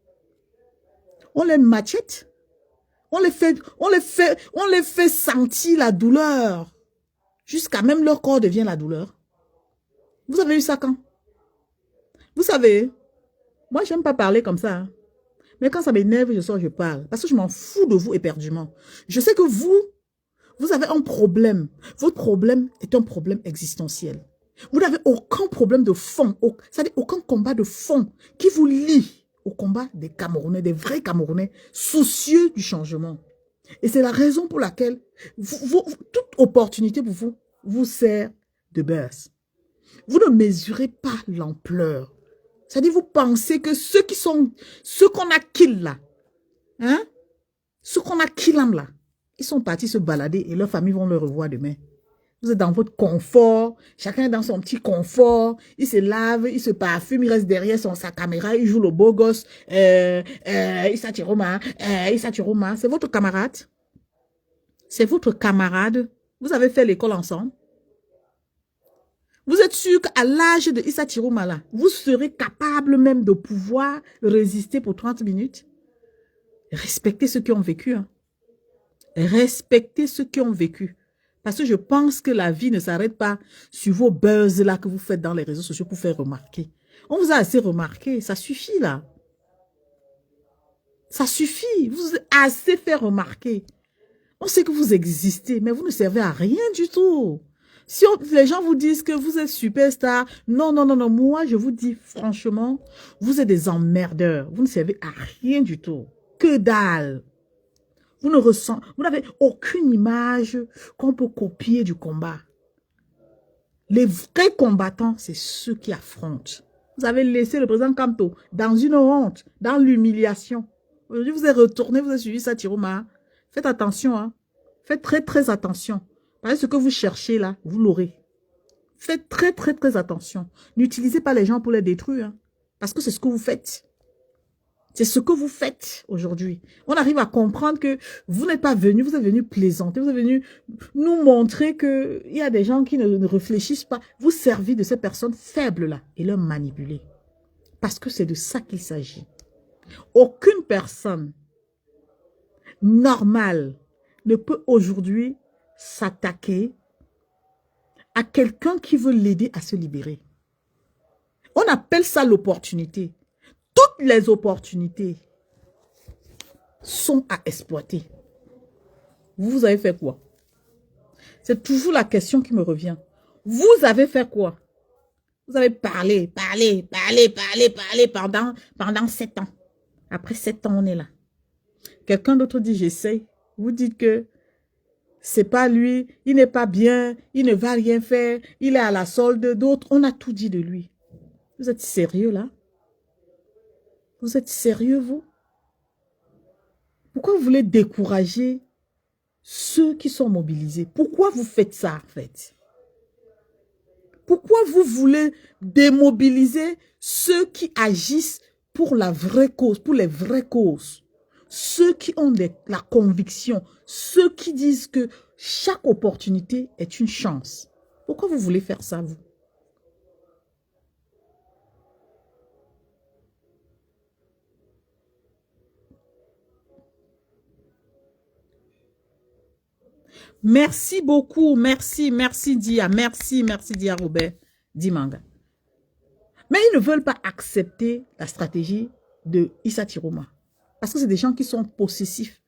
On les machette. On les fait sentir la douleur. Jusqu'à même leur corps devient la douleur. Vous avez eu ça quand? Vous savez, moi, j'aime pas parler comme ça. Hein. Mais quand ça m'énerve, je sors, je parle. Parce que je m'en fous de vous éperdument. Je sais que vous avez un problème. Votre problème est un problème existentiel. Vous n'avez aucun problème de fond. C'est-à-dire aucun combat de fond qui vous lie au combat des Camerounais, des vrais Camerounais, soucieux du changement. Et c'est la raison pour laquelle toute opportunité pour vous sert de buzz. Vous ne mesurez pas l'ampleur. C'est-à-dire, vous pensez que ceux qu'on a kill là, Hein? Ceux qu'on a killés là, ils sont partis se balader et leurs familles vont le revoir demain. Vous êtes dans votre confort, chacun est dans son petit confort, il se lave, il se parfume, il reste derrière sa caméra, il joue le beau gosse, Issa Chiroma, c'est votre camarade. C'est votre camarade. Vous avez fait l'école ensemble. Vous êtes sûr qu'à l'âge de Issa Chiroma là, vous serez capable même de pouvoir résister pour 30 minutes? Respectez ceux qui ont vécu. Hein. Respectez ceux qui ont vécu. Parce que je pense que la vie ne s'arrête pas sur vos buzz là que vous faites dans les réseaux sociaux pour faire remarquer. On vous a assez remarqué, ça suffit là. Ça suffit, vous avez assez fait remarquer. On sait que vous existez, mais vous ne servez à rien du tout. Si les gens vous disent que vous êtes superstar, non, non, non, non, moi je vous dis franchement, vous êtes des emmerdeurs. Vous ne servez à rien du tout. Que dalle. Vous n'avez aucune image qu'on peut copier du combat. Les vrais combattants, c'est ceux qui affrontent. Vous avez laissé le président Kamto dans une honte, dans l'humiliation. Aujourd'hui, vous êtes retourné, vous avez suivi Issa Chiroma. Faites attention, hein. Faites très, très attention. Parce que ce que vous cherchez là, vous l'aurez. Faites très, très, très attention. N'utilisez pas les gens pour les détruire. Hein, parce que c'est ce que vous faites. C'est ce que vous faites aujourd'hui. On arrive à comprendre que vous n'êtes pas venu, vous êtes venu plaisanter, vous êtes venu nous montrer qu'il y a des gens qui ne réfléchissent pas. Vous servez de ces personnes faibles-là et leur manipuler. Parce que c'est de ça qu'il s'agit. Aucune personne normale ne peut aujourd'hui s'attaquer à quelqu'un qui veut l'aider à se libérer. On appelle ça l'opportunité. Toutes les opportunités sont à exploiter. Vous avez fait quoi? C'est toujours la question qui me revient. Vous avez fait quoi? Vous avez parlé pendant 7 ans. Après 7 ans, on est là. Quelqu'un d'autre dit j'essaie. Vous dites que c'est pas lui, il n'est pas bien, il ne va rien faire, il est à la solde d'autres. On a tout dit de lui. Vous êtes sérieux là? Vous êtes sérieux, vous? Pourquoi vous voulez décourager ceux qui sont mobilisés? Pourquoi vous faites ça, en fait? Pourquoi vous voulez démobiliser ceux qui agissent pour la vraie cause, pour les vraies causes? Ceux qui ont la conviction, ceux qui disent que chaque opportunité est une chance. Pourquoi vous voulez faire ça, vous? Merci beaucoup, merci Dia, merci Dia Robert, Dimanga. Mais ils ne veulent pas accepter la stratégie de Issa Chiroma. Parce que c'est des gens qui sont possessifs.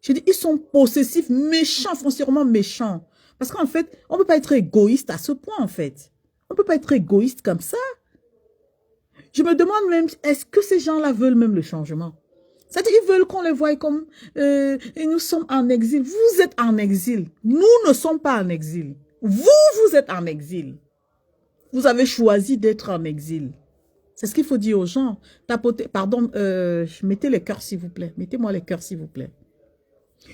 Je dis, ils sont possessifs, méchants, foncièrement méchants. Parce qu'en fait, on ne peut pas être égoïste à ce point, en fait. On ne peut pas être égoïste comme ça. Je me demande même, est-ce que ces gens-là veulent même le changement? C'est-à-dire, ils veulent qu'on les voie comme et nous sommes en exil. Vous êtes en exil. Nous ne sommes pas en exil. Vous êtes en exil. Vous avez choisi d'être en exil. C'est ce qu'il faut dire aux gens. Tapotez, pardon, mettez les cœurs s'il vous plaît. Mettez-moi les cœurs s'il vous plaît.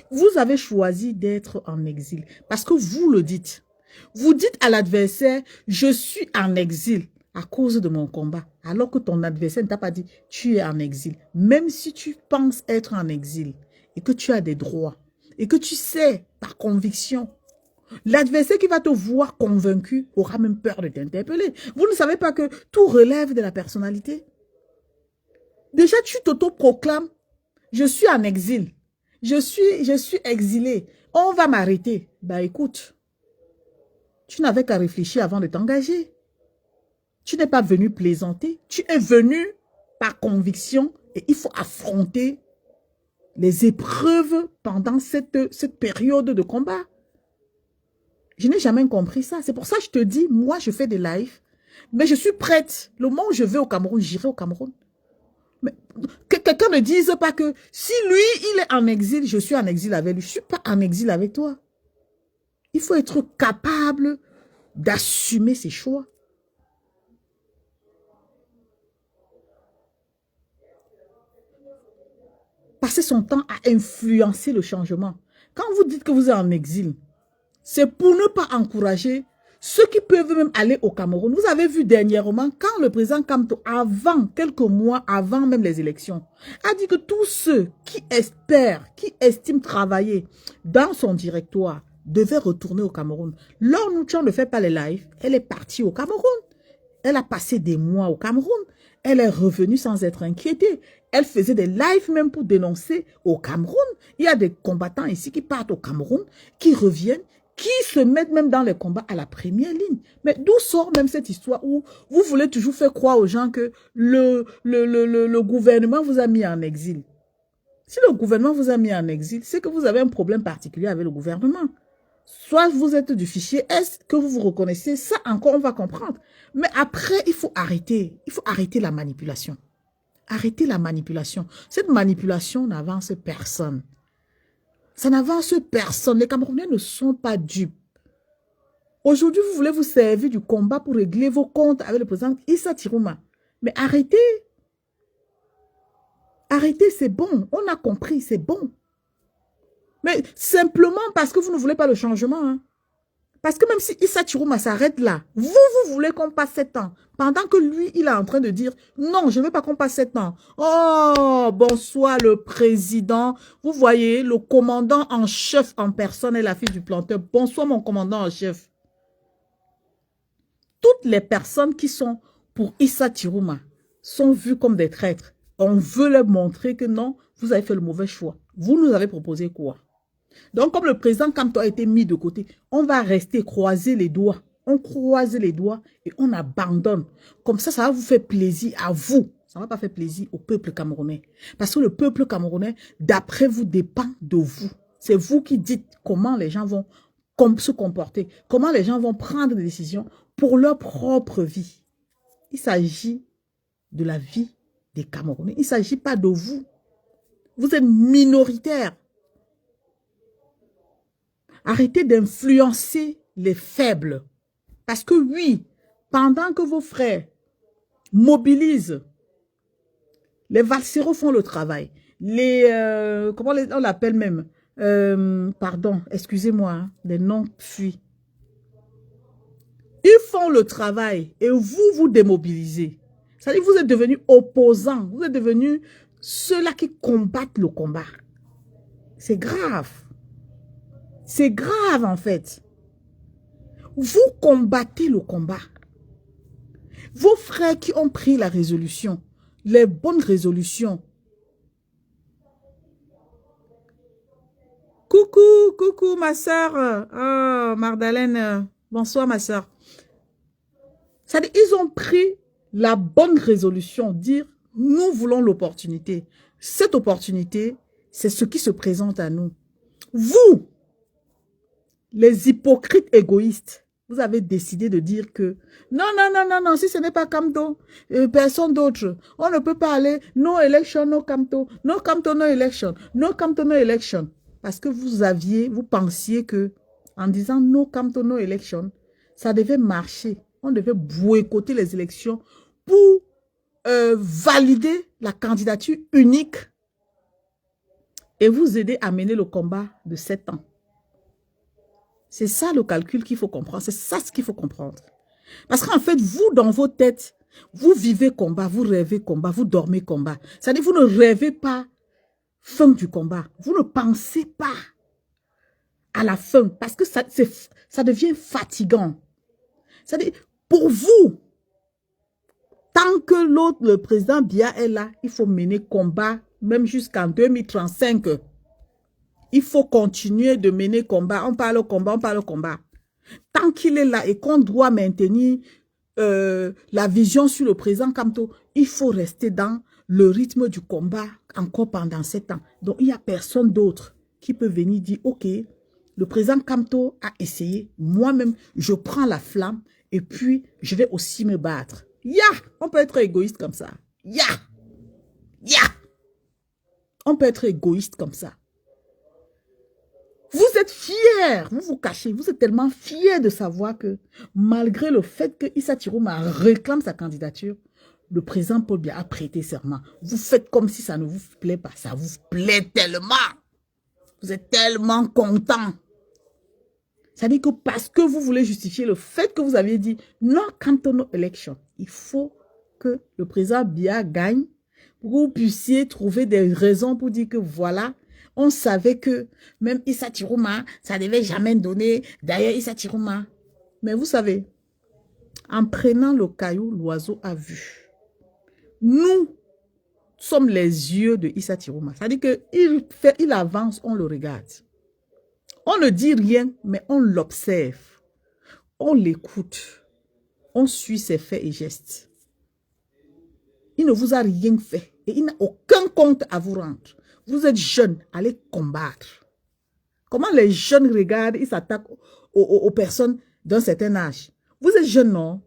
Vous avez choisi d'être en exil parce que vous le dites. Vous dites à l'adversaire, je suis en exil à cause de mon combat. Alors que ton adversaire ne t'a pas dit, tu es en exil. Même si tu penses être en exil et que tu as des droits et que tu sais par conviction, l'adversaire qui va te voir convaincu aura même peur de t'interpeller. Vous ne savez pas que tout relève de la personnalité. Déjà, tu t'auto-proclames, je suis en exil. Je suis exilé. On va m'arrêter. Bah écoute, tu n'avais qu'à réfléchir avant de t'engager. Tu n'es pas venu plaisanter. Tu es venu par conviction et il faut affronter les épreuves pendant cette période de combat. Je n'ai jamais compris ça. C'est pour ça que je te dis, moi je fais des lives, mais je suis prête. Le moment où je vais au Cameroun, j'irai au Cameroun. Mais que quelqu'un ne dise pas que si lui, il est en exil, je suis en exil avec lui. Je ne suis pas en exil avec toi. Il faut être capable d'assumer ses choix. passer son temps à influencer le changement. Quand vous dites que vous êtes en exil, c'est pour ne pas encourager ceux qui peuvent même aller au Cameroun. Vous avez vu dernièrement, quand le président Kamto, quelques mois avant même les élections, a dit que tous ceux qui espèrent, qui estiment travailler dans son directoire, devaient retourner au Cameroun. Laure Nouchon ne fait pas les lives, elle est partie au Cameroun. Elle a passé des mois au Cameroun. Elle est revenue sans être inquiétée. Elle faisait des lives même pour dénoncer au Cameroun. Il y a des combattants ici qui partent au Cameroun, qui reviennent, qui se mettent même dans les combats à la première ligne. Mais d'où sort même cette histoire où vous voulez toujours faire croire aux gens que le gouvernement vous a mis en exil? Si le gouvernement vous a mis en exil, c'est que vous avez un problème particulier avec le gouvernement. Soit vous êtes du fichier S, que vous vous reconnaissez, ça encore on va comprendre. Mais après, il faut arrêter la manipulation. Arrêtez la manipulation. Cette manipulation n'avance personne. Ça n'avance personne. Les Camerounais ne sont pas dupes. Aujourd'hui, vous voulez vous servir du combat pour régler vos comptes avec le président Issa Tirouma. Mais arrêtez. Arrêtez, c'est bon. On a compris, c'est bon. Mais simplement parce que vous ne voulez pas le changement. Hein. Parce que même si Issa Tirouma s'arrête là, vous voulez qu'on passe 7 ans. Pendant que lui, il est en train de dire, non, je ne veux pas qu'on passe 7 ans. Oh, bonsoir le président. Vous voyez, le commandant en chef en personne est la fille du planteur. Bonsoir mon commandant en chef. Toutes les personnes qui sont pour Issa Tirouma sont vues comme des traîtres. On veut leur montrer que non, vous avez fait le mauvais choix. Vous nous avez proposé quoi? Donc, comme le président Kamto a été mis de côté, on va rester croiser les doigts. On croise les doigts et on abandonne. Comme ça va vous faire plaisir à vous. Ça ne va pas faire plaisir au peuple camerounais. Parce que le peuple camerounais, d'après vous, dépend de vous. C'est vous qui dites comment les gens vont se comporter, comment les gens vont prendre des décisions pour leur propre vie. Il s'agit de la vie des Camerounais. Il ne s'agit pas de vous. Vous êtes minoritaire. Arrêtez d'influencer les faibles. Parce que oui, pendant que vos frères mobilisent, les valséros font le travail. Comment on l'appelle même? Pardon, excusez-moi, hein, les noms fuient. Ils font le travail et vous démobilisez. C'est-à-dire que vous êtes devenus opposants. Vous êtes devenus ceux-là qui combattent le combat. C'est grave. C'est grave en fait. Vous combattez le combat. Vos frères qui ont pris la résolution, les bonnes résolutions. Coucou ma soeur. Oh, Magdalene. Bonsoir ma soeur. C'est-à-dire ils ont pris la bonne résolution, dire nous voulons l'opportunité. Cette opportunité, c'est ce qui se présente à nous. Vous, les hypocrites égoïstes, vous avez décidé de dire que non, si ce n'est pas Kamto, personne d'autre. On ne peut pas aller, no election, no Kamto, no Kamto, no election, no Kamto, no election. Parce que vous pensiez que en disant no Kamto, no election, ça devait marcher. On devait boycotter les élections pour valider la candidature unique et vous aider à mener le combat de 7 ans. C'est ça le calcul qu'il faut comprendre. C'est ça ce qu'il faut comprendre. Parce qu'en fait, vous, dans vos têtes, vous vivez combat, vous rêvez combat, vous dormez combat. C'est-à-dire vous ne rêvez pas fin du combat. Vous ne pensez pas à la fin parce que ça devient fatigant. C'est-à-dire, pour vous, tant que le président Biya est là, il faut mener combat, même jusqu'en 2035. Il faut continuer de mener combat. On parle combat, on parle combat. Tant qu'il est là et qu'on doit maintenir la vision sur le président Kamto, il faut rester dans le rythme du combat encore pendant 7 ans. Donc, il n'y a personne d'autre qui peut venir dire, OK, le président Kamto a essayé. Moi-même, je prends la flamme et puis je vais aussi me battre. On peut être égoïste comme ça. On peut être égoïste comme ça. Vous êtes fiers, vous vous cachez, vous êtes tellement fiers de savoir que malgré le fait que Issa Tirouma réclame sa candidature, le président Paul Biya a prêté serment. Vous faites comme si ça ne vous plaît pas. Ça vous plaît tellement. Vous êtes tellement content. Ça dit que parce que vous voulez justifier le fait que vous aviez dit non cantonal election, il faut que le président Biya gagne pour que vous puissiez trouver des raisons pour dire que voilà, on savait que même Issa Tirouma, ça ne devait jamais donner. D'ailleurs, Issa Tirouma. Mais vous savez, en prenant le caillou, l'oiseau a vu. Nous sommes les yeux de Issa Tirouma. Ça dit qu'il avance, on le regarde. On ne dit rien, mais on l'observe. On l'écoute. On suit ses faits et gestes. Il ne vous a rien fait. Et il n'a aucun compte à vous rendre. Vous êtes jeune, allez combattre. Comment les jeunes regardent, ils s'attaquent aux personnes d'un certain âge. Vous êtes jeune, non?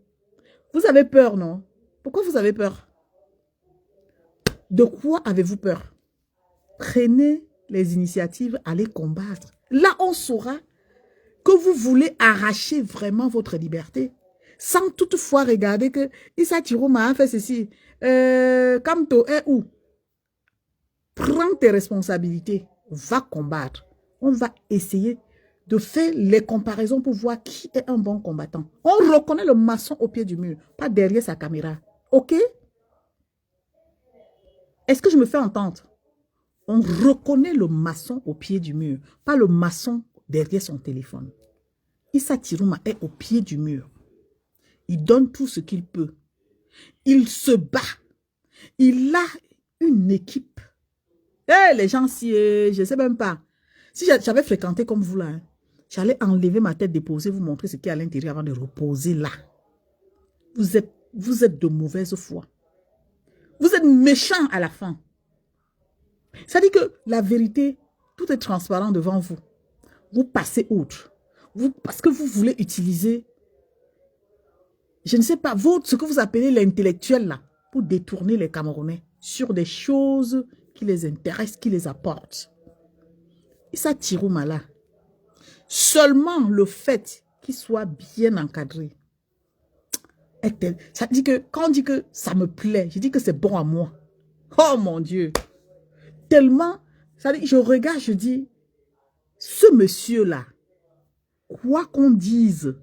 Vous avez peur, non? Pourquoi vous avez peur? De quoi avez-vous peur? Prenez les initiatives, allez combattre. Là, on saura que vous voulez arracher vraiment votre liberté, sans toutefois regarder que Issa Tirouma a fait ceci. Kamto est où? Prends tes responsabilités, va combattre. On va essayer de faire les comparaisons pour voir qui est un bon combattant. On reconnaît le maçon au pied du mur, pas derrière sa caméra. OK? Est-ce que je me fais entendre? On reconnaît le maçon au pied du mur, pas le maçon derrière son téléphone. Issa Tirouma est au pied du mur. Il donne tout ce qu'il peut. Il se bat. Il a une équipe. Les gens, si je ne sais même pas. Si j'avais fréquenté comme vous là, hein, j'allais enlever ma tête, déposer, vous montrer ce qu'il y a à l'intérieur avant de reposer là. Vous êtes de mauvaise foi. Vous êtes méchant à la fin. Ça dit que la vérité, tout est transparent devant vous. Vous passez outre. Parce que vous voulez utiliser, je ne sais pas, ce que vous appelez l'intellectuel là, pour détourner les Camerounais sur des choses qui les intéressent, qui les apportent. Issa Tirouma là, seulement le fait qu'il soit bien encadré, ça dit que, quand on dit que ça me plaît, je dis que c'est bon à moi. Oh mon Dieu! Tellement, ça dit, je regarde, je dis, ce monsieur-là, quoi qu'on dise,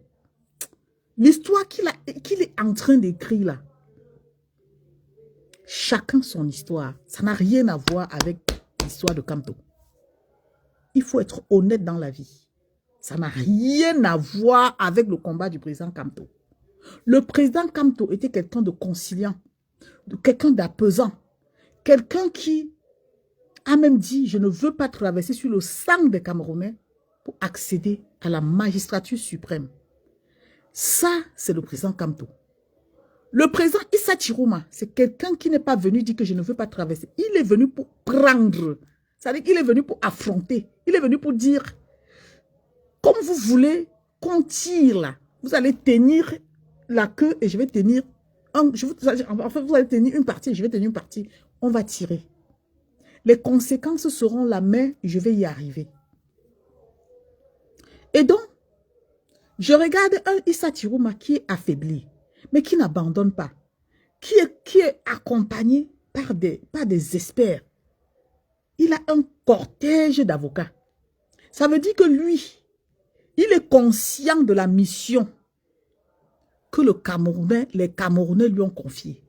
l'histoire qu'il est en train d'écrire là, chacun son histoire, ça n'a rien à voir avec l'histoire de Kamto. Il faut être honnête dans la vie. Ça n'a rien à voir avec le combat du président Kamto. Le président Kamto était quelqu'un de conciliant, quelqu'un d'apaisant, quelqu'un qui a même dit, je ne veux pas traverser sur le sang des Camerounais pour accéder à la magistrature suprême. Ça, c'est le président Kamto. Le président Issa Tirouma, c'est quelqu'un qui n'est pas venu dire que je ne veux pas traverser. Il est venu pour prendre. C'est-à-dire qu'il est venu pour affronter. Il est venu pour dire, comme vous voulez qu'on tire là, vous allez tenir la queue et je vais tenir, en fait, vous allez tenir une partie et je vais tenir une partie. On va tirer. Les conséquences seront là, mais je vais y arriver. Et donc, je regarde un Issa Tirouma qui est affaibli, mais qui n'abandonne pas, qui est accompagné par des experts. Il a un cortège d'avocats. Ça veut dire que lui, il est conscient de la mission que les Camerounais lui ont confiée.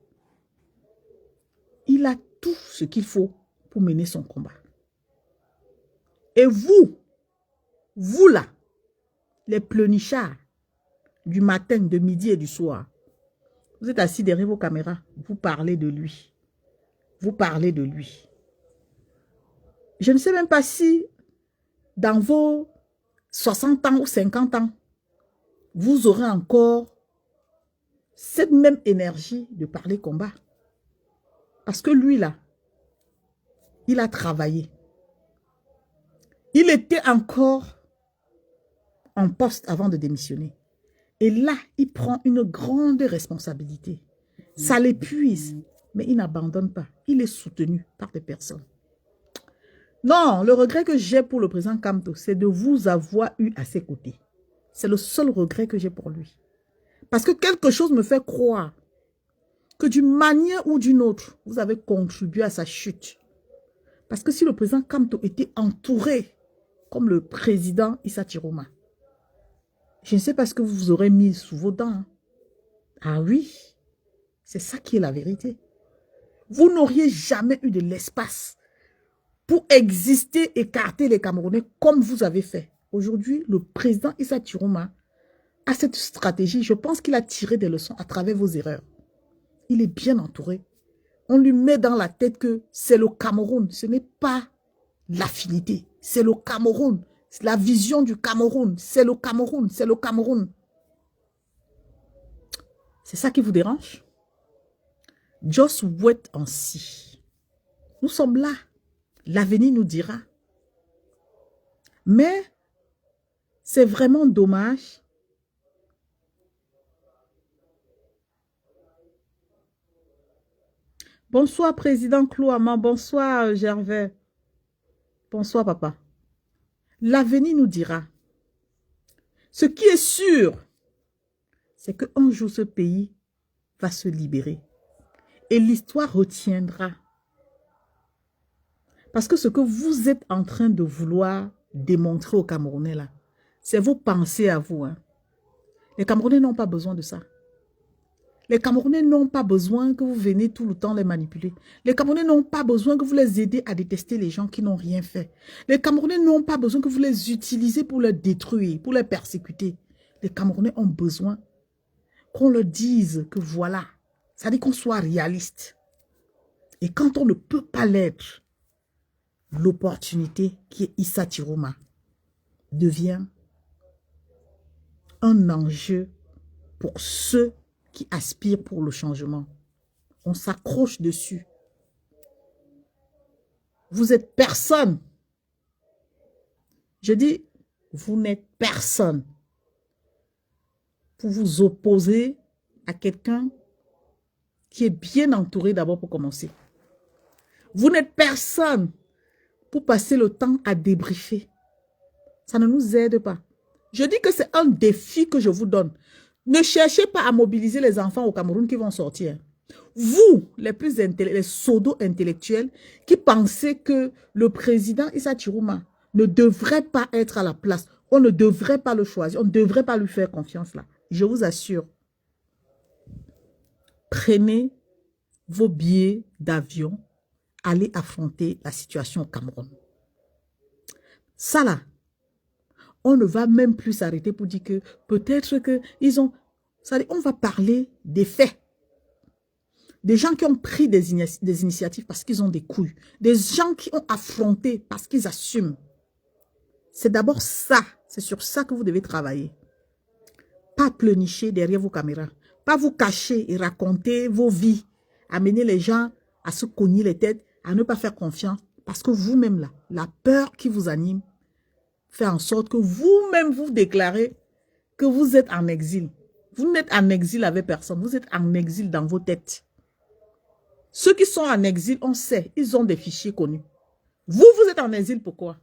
Il a tout ce qu'il faut pour mener son combat. Et vous là, les pleurnichards du matin, de midi et du soir, vous êtes assis derrière vos caméras, vous parlez de lui. Vous parlez de lui. Je ne sais même pas si dans vos 60 ans ou 50 ans, vous aurez encore cette même énergie de parler combat. Parce que lui là, il a travaillé. Il était encore en poste avant de démissionner. Et là, il prend une grande responsabilité. Ça l'épuise, mais il n'abandonne pas. Il est soutenu par des personnes. Non, le regret que j'ai pour le président Kamto, c'est de vous avoir eu à ses côtés. C'est le seul regret que j'ai pour lui. Parce que quelque chose me fait croire que d'une manière ou d'une autre, vous avez contribué à sa chute. Parce que si le président Kamto était entouré comme le président Issa Chiroma, je ne sais pas ce que vous aurez mis sous vos dents. Hein. Ah oui, c'est ça qui est la vérité. Vous n'auriez jamais eu de l'espace pour exister, écarter les Camerounais comme vous avez fait. Aujourd'hui, le président Issa Chiroma a cette stratégie. Je pense qu'il a tiré des leçons à travers vos erreurs. Il est bien entouré. On lui met dans la tête que c'est le Cameroun. Ce n'est pas l'affinité. C'est le Cameroun. C'est la vision du Cameroun. C'est le Cameroun. C'est le Cameroun. C'est ça qui vous dérange? Just wait and see. Nous sommes là. L'avenir nous dira. Mais c'est vraiment dommage. Bonsoir, Président Clouaman. Bonsoir, Gervais. Bonsoir, papa. L'avenir nous dira. Ce qui est sûr, c'est qu'un jour, ce pays va se libérer. Et l'histoire retiendra. Parce que ce que vous êtes en train de vouloir démontrer aux Camerounais, là, c'est vos pensées à vous. Hein. Les Camerounais n'ont pas besoin de ça. Les Camerounais n'ont pas besoin que vous veniez tout le temps les manipuler. Les Camerounais n'ont pas besoin que vous les aidez à détester les gens qui n'ont rien fait. Les Camerounais n'ont pas besoin que vous les utilisez pour les détruire, pour les persécuter. Les Camerounais ont besoin qu'on leur dise que voilà, ça dit qu'on soit réaliste. Et quand on ne peut pas l'être, l'opportunité qui est Issa Chiroma devient un enjeu pour ceux qui aspirent pour le changement. On s'accroche dessus. Vous êtes personne. Je dis, vous n'êtes personne pour vous opposer à quelqu'un qui est bien entouré d'abord pour commencer. Vous n'êtes personne pour passer le temps à débriefer. Ça ne nous aide pas. Je dis que c'est un défi que je vous donne. Ne cherchez pas à mobiliser les enfants au Cameroun qui vont sortir. Vous, les plus les pseudo-intellectuels, qui pensez que le président Issa Chiroma ne devrait pas être à la place, on ne devrait pas le choisir, on ne devrait pas lui faire confiance là. Je vous assure, prenez vos billets d'avion, allez affronter la situation au Cameroun. Ça là, on ne va même plus s'arrêter pour dire que peut-être qu'ils ont... On va parler des faits. Des gens qui ont pris des initiatives parce qu'ils ont des couilles. Des gens qui ont affronté parce qu'ils assument. C'est d'abord ça. C'est sur ça que vous devez travailler. Pas pleurnicher derrière vos caméras. Pas vous cacher et raconter vos vies. Amener les gens à se cogner les têtes, à ne pas faire confiance. Parce que vous-même là, la peur qui vous anime, fait en sorte que vous-même vous déclarez que vous êtes en exil. Vous n'êtes en exil avec personne. Vous êtes en exil dans vos têtes. Ceux qui sont en exil, on sait, ils ont des fichiers connus. Vous, vous êtes en exil, pourquoi?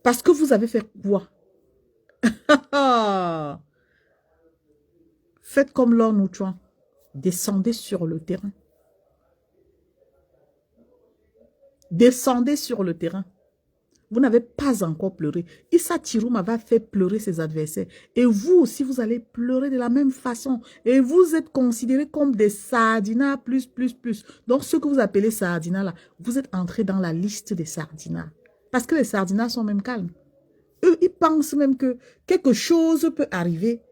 Parce que vous avez fait quoi? Faites comme Lord Noutouan. Descendez sur le terrain. Descendez sur le terrain. Vous n'avez pas encore pleuré. Issa Chiroma va faire pleurer ses adversaires. Et vous aussi, vous allez pleurer de la même façon. Et vous êtes considérés comme des sardinas plus. Donc, ce que vous appelez sardinas là, vous êtes entrés dans la liste des sardinas. Parce que les sardinas sont même calmes. Eux, ils pensent même que quelque chose peut arriver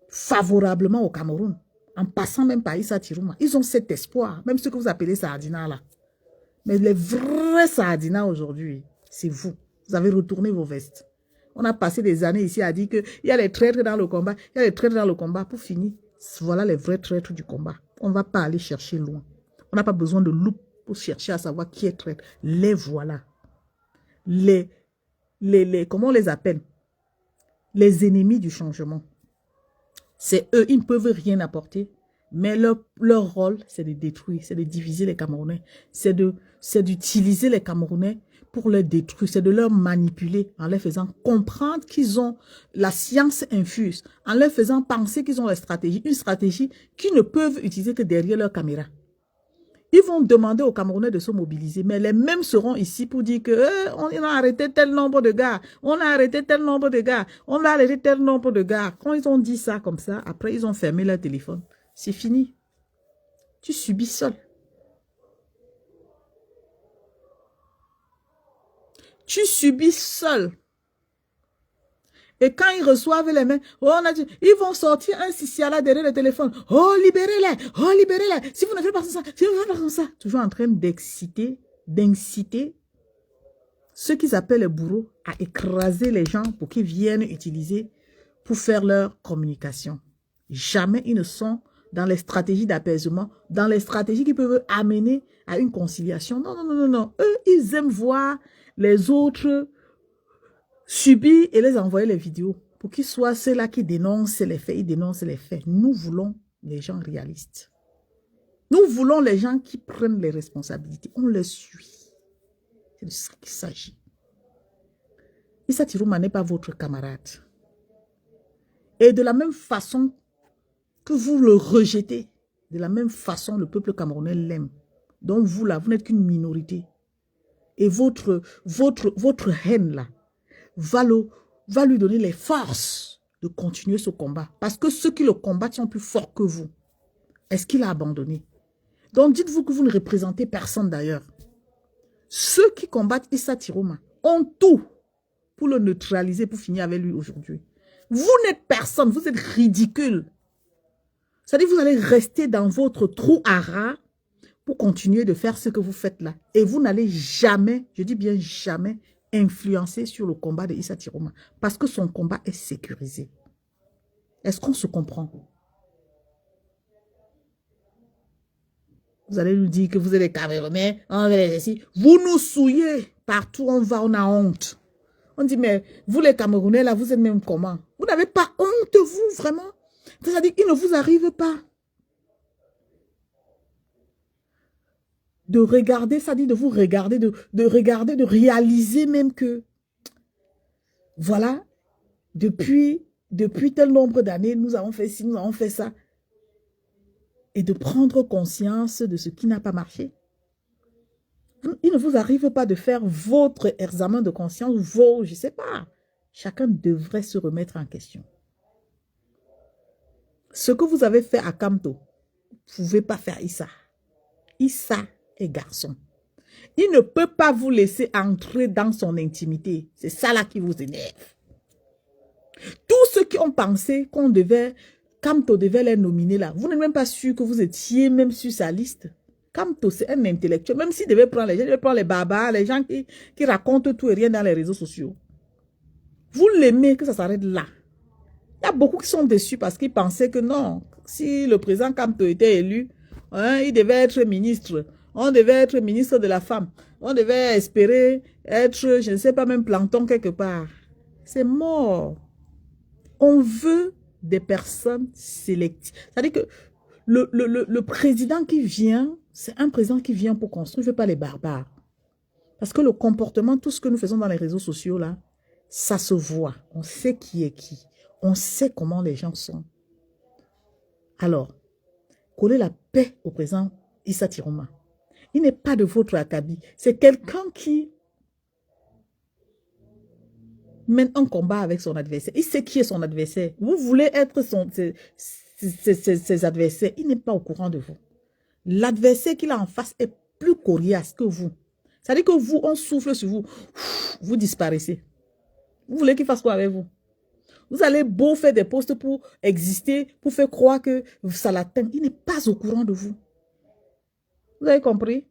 favorablement au Cameroun. En passant même par Issa Chiroma. Ils ont cet espoir. Même ce que vous appelez sardinas là. Mais les vrais sardinas aujourd'hui, c'est vous. Vous avez retourné vos vestes. On a passé des années ici à dire qu'il y a les traîtres dans le combat. Il y a les traîtres dans le combat. Pour finir, voilà les vrais traîtres du combat. On ne va pas aller chercher loin. On n'a pas besoin de loupe pour chercher à savoir qui est traître. Les voilà. Comment on les appelle? Les ennemis du changement. C'est eux, ils ne peuvent rien apporter. Mais leur rôle, c'est de détruire, c'est de diviser les Camerounais. C'est d'utiliser les Camerounais pour les détruire, c'est de leur manipuler en leur faisant comprendre qu'ils ont la science infuse, en leur faisant penser qu'ils ont la stratégie, une stratégie qu'ils ne peuvent utiliser que derrière leur caméra. Ils vont demander aux Camerounais de se mobiliser, mais les mêmes seront ici pour dire que on a arrêté tel nombre de gars, on a arrêté tel nombre de gars, on a arrêté tel nombre de gars. Quand ils ont dit ça comme ça, après ils ont fermé leur téléphone. C'est fini. Tu subis seul. Tu subis seul. Et quand ils reçoivent les mains, ils vont sortir un sisiala derrière le téléphone. Oh, libérez-les, oh, libérez-les. Si vous ne faites pas ça, si vous ne faites pas ça. Toujours en train d'inciter ceux qu'ils appellent les bourreaux à écraser les gens pour qu'ils viennent utiliser pour faire leur communication. Jamais ils ne sont dans les stratégies d'apaisement, dans les stratégies qui peuvent amener à une conciliation. Non, non, non, non, non. Eux, ils aiment voir les autres subir et les envoyer les vidéos pour qu'ils soient ceux-là qui dénoncent les faits. Ils dénoncent les faits. Nous voulons les gens réalistes. Nous voulons les gens qui prennent les responsabilités. On les suit. C'est de ça qu'il s'agit. Issa Tirouma n'est pas votre camarade. Et de la même façon que vous le rejetez, de la même façon le peuple camerounais l'aime. Donc vous là, vous n'êtes qu'une minorité. Et votre haine là, va lui donner les forces de continuer ce combat. Parce que ceux qui le combattent sont plus forts que vous. Est-ce qu'il a abandonné? Donc dites-vous que vous ne représentez personne d'ailleurs. Ceux qui combattent Issa Tirouma ont tout pour le neutraliser, pour finir avec lui aujourd'hui. Vous n'êtes personne, vous êtes ridicule. C'est-à-dire que vous allez rester dans votre trou à rats pour continuer de faire ce que vous faites là. Et vous n'allez jamais, je dis bien jamais, influencer sur le combat de Issa Tirouma. Parce que son combat est sécurisé. Est-ce qu'on se comprend? Vous allez nous dire que vous êtes des Camerounais, vous nous souillez. Partout où on va, on a honte. On dit, mais vous les Camerounais, là, vous êtes même comment? Vous n'avez pas honte, vous, vraiment? C'est-à-dire qu'il ne vous arrive pas de regarder, ça dit de vous regarder, de regarder, de réaliser même que, voilà, depuis tel nombre d'années, nous avons fait ci, nous avons fait ça. Et de prendre conscience de ce qui n'a pas marché. Il ne vous arrive pas de faire votre examen de conscience, je ne sais pas. Chacun devrait se remettre en question. Ce que vous avez fait à Kamto, vous ne pouvez pas faire Issa. Issa est garçon. Il ne peut pas vous laisser entrer dans son intimité. C'est ça là qui vous énerve. Tous ceux qui ont pensé qu'on devait, Kamto devait les nominer là, vous n'êtes même pas sûr que vous étiez même sur sa liste. Kamto, c'est un intellectuel. Même s'il devait prendre les gens, il devait prendre les barbares, les gens qui racontent tout et rien dans les réseaux sociaux. Vous l'aimez que ça s'arrête là. Il y a beaucoup qui sont déçus parce qu'ils pensaient que non, si le président Kamto était élu, il devait être ministre. On devait être ministre de la femme. On devait espérer être, je ne sais pas, même plancton quelque part. C'est mort. On veut des personnes sélectives. C'est-à-dire que le président qui vient, c'est un président qui vient pour construire, il ne veut pas les barbares. Parce que le comportement, tout ce que nous faisons dans les réseaux sociaux, là, ça se voit. On sait qui est qui. On sait comment les gens sont. Alors, coller la paix au président Issa Tirouma. Il n'est pas de votre acabit. C'est quelqu'un qui mène un combat avec son adversaire. Il sait qui est son adversaire. Vous voulez être ses adversaires. Il n'est pas au courant de vous. L'adversaire qu'il a en face est plus coriace que vous. C'est-à-dire que vous, on souffle sur vous. Vous disparaissez. Vous voulez qu'il fasse quoi avec vous? Vous allez beau faire des posts pour exister, pour faire croire que ça l'atteint. Il n'est pas au courant de vous. Vous avez compris?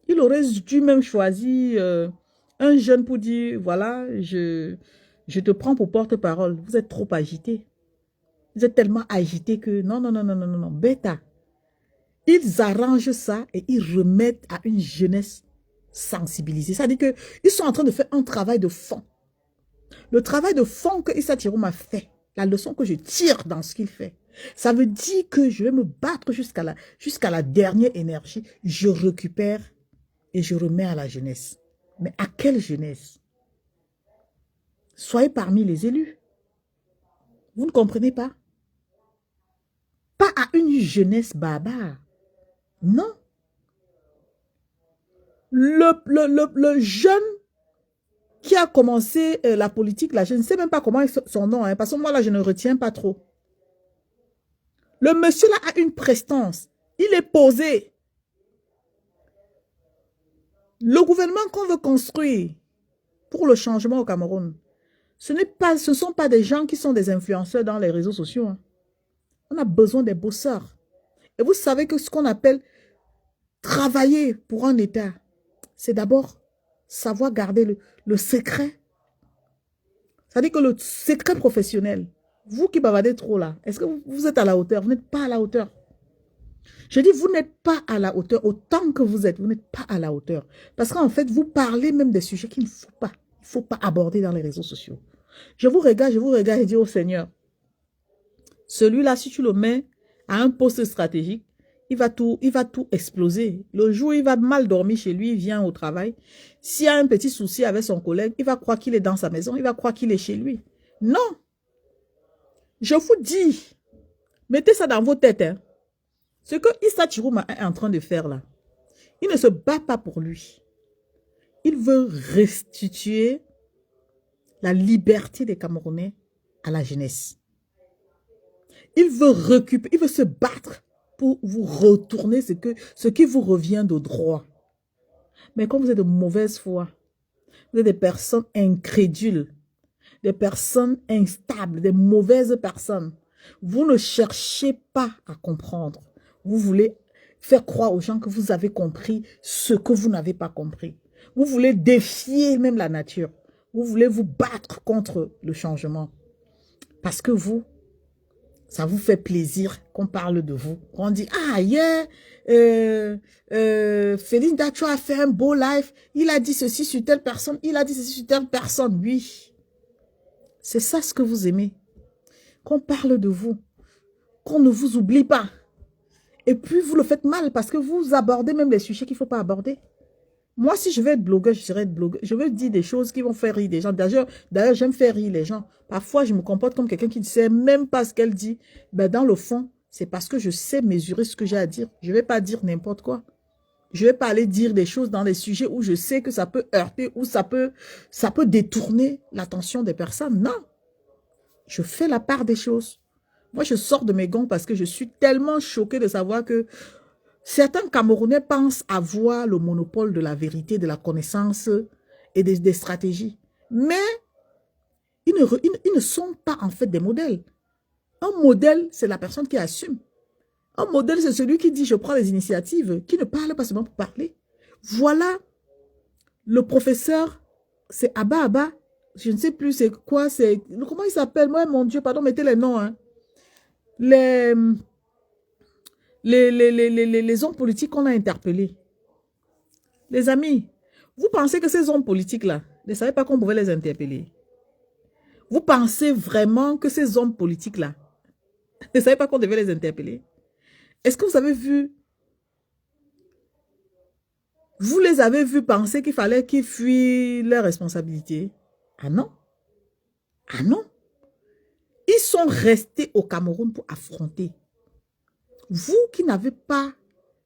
Il aurait dû même choisir un jeune pour dire, voilà, je te prends pour porte-parole. Vous êtes trop agité. Vous êtes tellement agité que non, non, non, non, non, non, non, bêta. Ils arrangent ça et ils remettent à une jeunesse sensibilisée. Ça veut dire qu'ils sont en train de faire un travail de fond. Le travail de fond que Issa Tirouma fait, la leçon que je tire dans ce qu'il fait, Ça veut dire que je vais me battre jusqu'à la dernière énergie. Je récupère et je remets à la jeunesse. Mais à quelle jeunesse? Soyez parmi les élus. Vous ne comprenez pas? Pas à une jeunesse barbare. Non. Le jeune qui a commencé la politique, là, je ne sais même pas comment est son nom, hein, parce que moi, là, je ne retiens pas trop. Le monsieur, là, a une prestance. Il est posé. Le gouvernement qu'on veut construire pour le changement au Cameroun, ce ne sont pas des gens qui sont des influenceurs dans les réseaux sociaux. Hein. On a besoin des bosseurs. Et vous savez que ce qu'on appelle travailler pour un État, c'est d'abord savoir garder le secret. C'est-à-dire que le secret professionnel, vous qui bavardez trop là, est-ce que vous êtes à la hauteur? Vous n'êtes pas à la hauteur. Je dis, vous n'êtes pas à la hauteur. Autant que vous n'êtes pas à la hauteur. Parce qu'en fait, vous parlez même des sujets qu'il ne faut pas aborder dans les réseaux sociaux. Je vous regarde et dis au Seigneur, celui-là, si tu le mets à un poste stratégique, il va tout exploser. Le jour où il va mal dormir chez lui, il vient au travail. S'il y a un petit souci avec son collègue, il va croire qu'il est dans sa maison, il va croire qu'il est chez lui. Non. Je vous dis, mettez ça dans vos têtes. Hein. Ce que Issa Chirouma est en train de faire là, il ne se bat pas pour lui. Il veut restituer la liberté des Camerounais à la jeunesse. Il veut récupérer, il veut se battre pour vous retourner ce qui vous revient de droit. Mais comme vous êtes de mauvaise foi, vous êtes des personnes incrédules, des personnes instables, des mauvaises personnes, vous ne cherchez pas à comprendre. Vous voulez faire croire aux gens que vous avez compris ce que vous n'avez pas compris. Vous voulez défier même la nature. Vous voulez vous battre contre le changement. Parce que vous, ça vous fait plaisir qu'on parle de vous. On dit, ah, yeah, Félix Dacho a fait un beau live. Il a dit ceci sur telle personne. Il a dit ceci sur telle personne. Oui. C'est ça ce que vous aimez. Qu'on parle de vous. Qu'on ne vous oublie pas. Et puis, vous le faites mal parce que vous abordez même les sujets qu'il ne faut pas aborder. Moi, si je veux être blogueur, je serai être blogueur. Je veux dire des choses qui vont faire rire des gens. D'ailleurs, j'aime faire rire les gens. Parfois, je me comporte comme quelqu'un qui ne sait même pas ce qu'elle dit. Ben, dans le fond, c'est parce que je sais mesurer ce que j'ai à dire. Je ne vais pas dire n'importe quoi. Je ne vais pas aller dire des choses dans des sujets où je sais que ça peut heurter, ou ça peut détourner l'attention des personnes. Non. Je fais la part des choses. Moi, je sors de mes gonds parce que je suis tellement choquée de savoir que certains Camerounais pensent avoir le monopole de la vérité, de la connaissance et des stratégies. Mais ils ne sont pas en fait des modèles. Un modèle, c'est la personne qui assume. Un modèle, c'est celui qui dit « je prends les initiatives », qui ne parle pas seulement pour parler. Voilà, le professeur, c'est Abba, je ne sais plus c'est quoi, comment il s'appelle? Moi, mon Dieu, pardon, mettez les noms. Hein. Les hommes politiques qu'on a interpellés. Les amis, vous pensez que ces hommes politiques-là ne savaient pas qu'on pouvait les interpeller? Vous pensez vraiment que ces hommes politiques-là ne savaient pas qu'on devait les interpeller? Est-ce que vous avez vu, vous les avez vus penser qu'il fallait qu'ils fuient leurs responsabilités? Ah non. Ah non. Ils sont restés au Cameroun pour affronter. Vous qui n'avez pas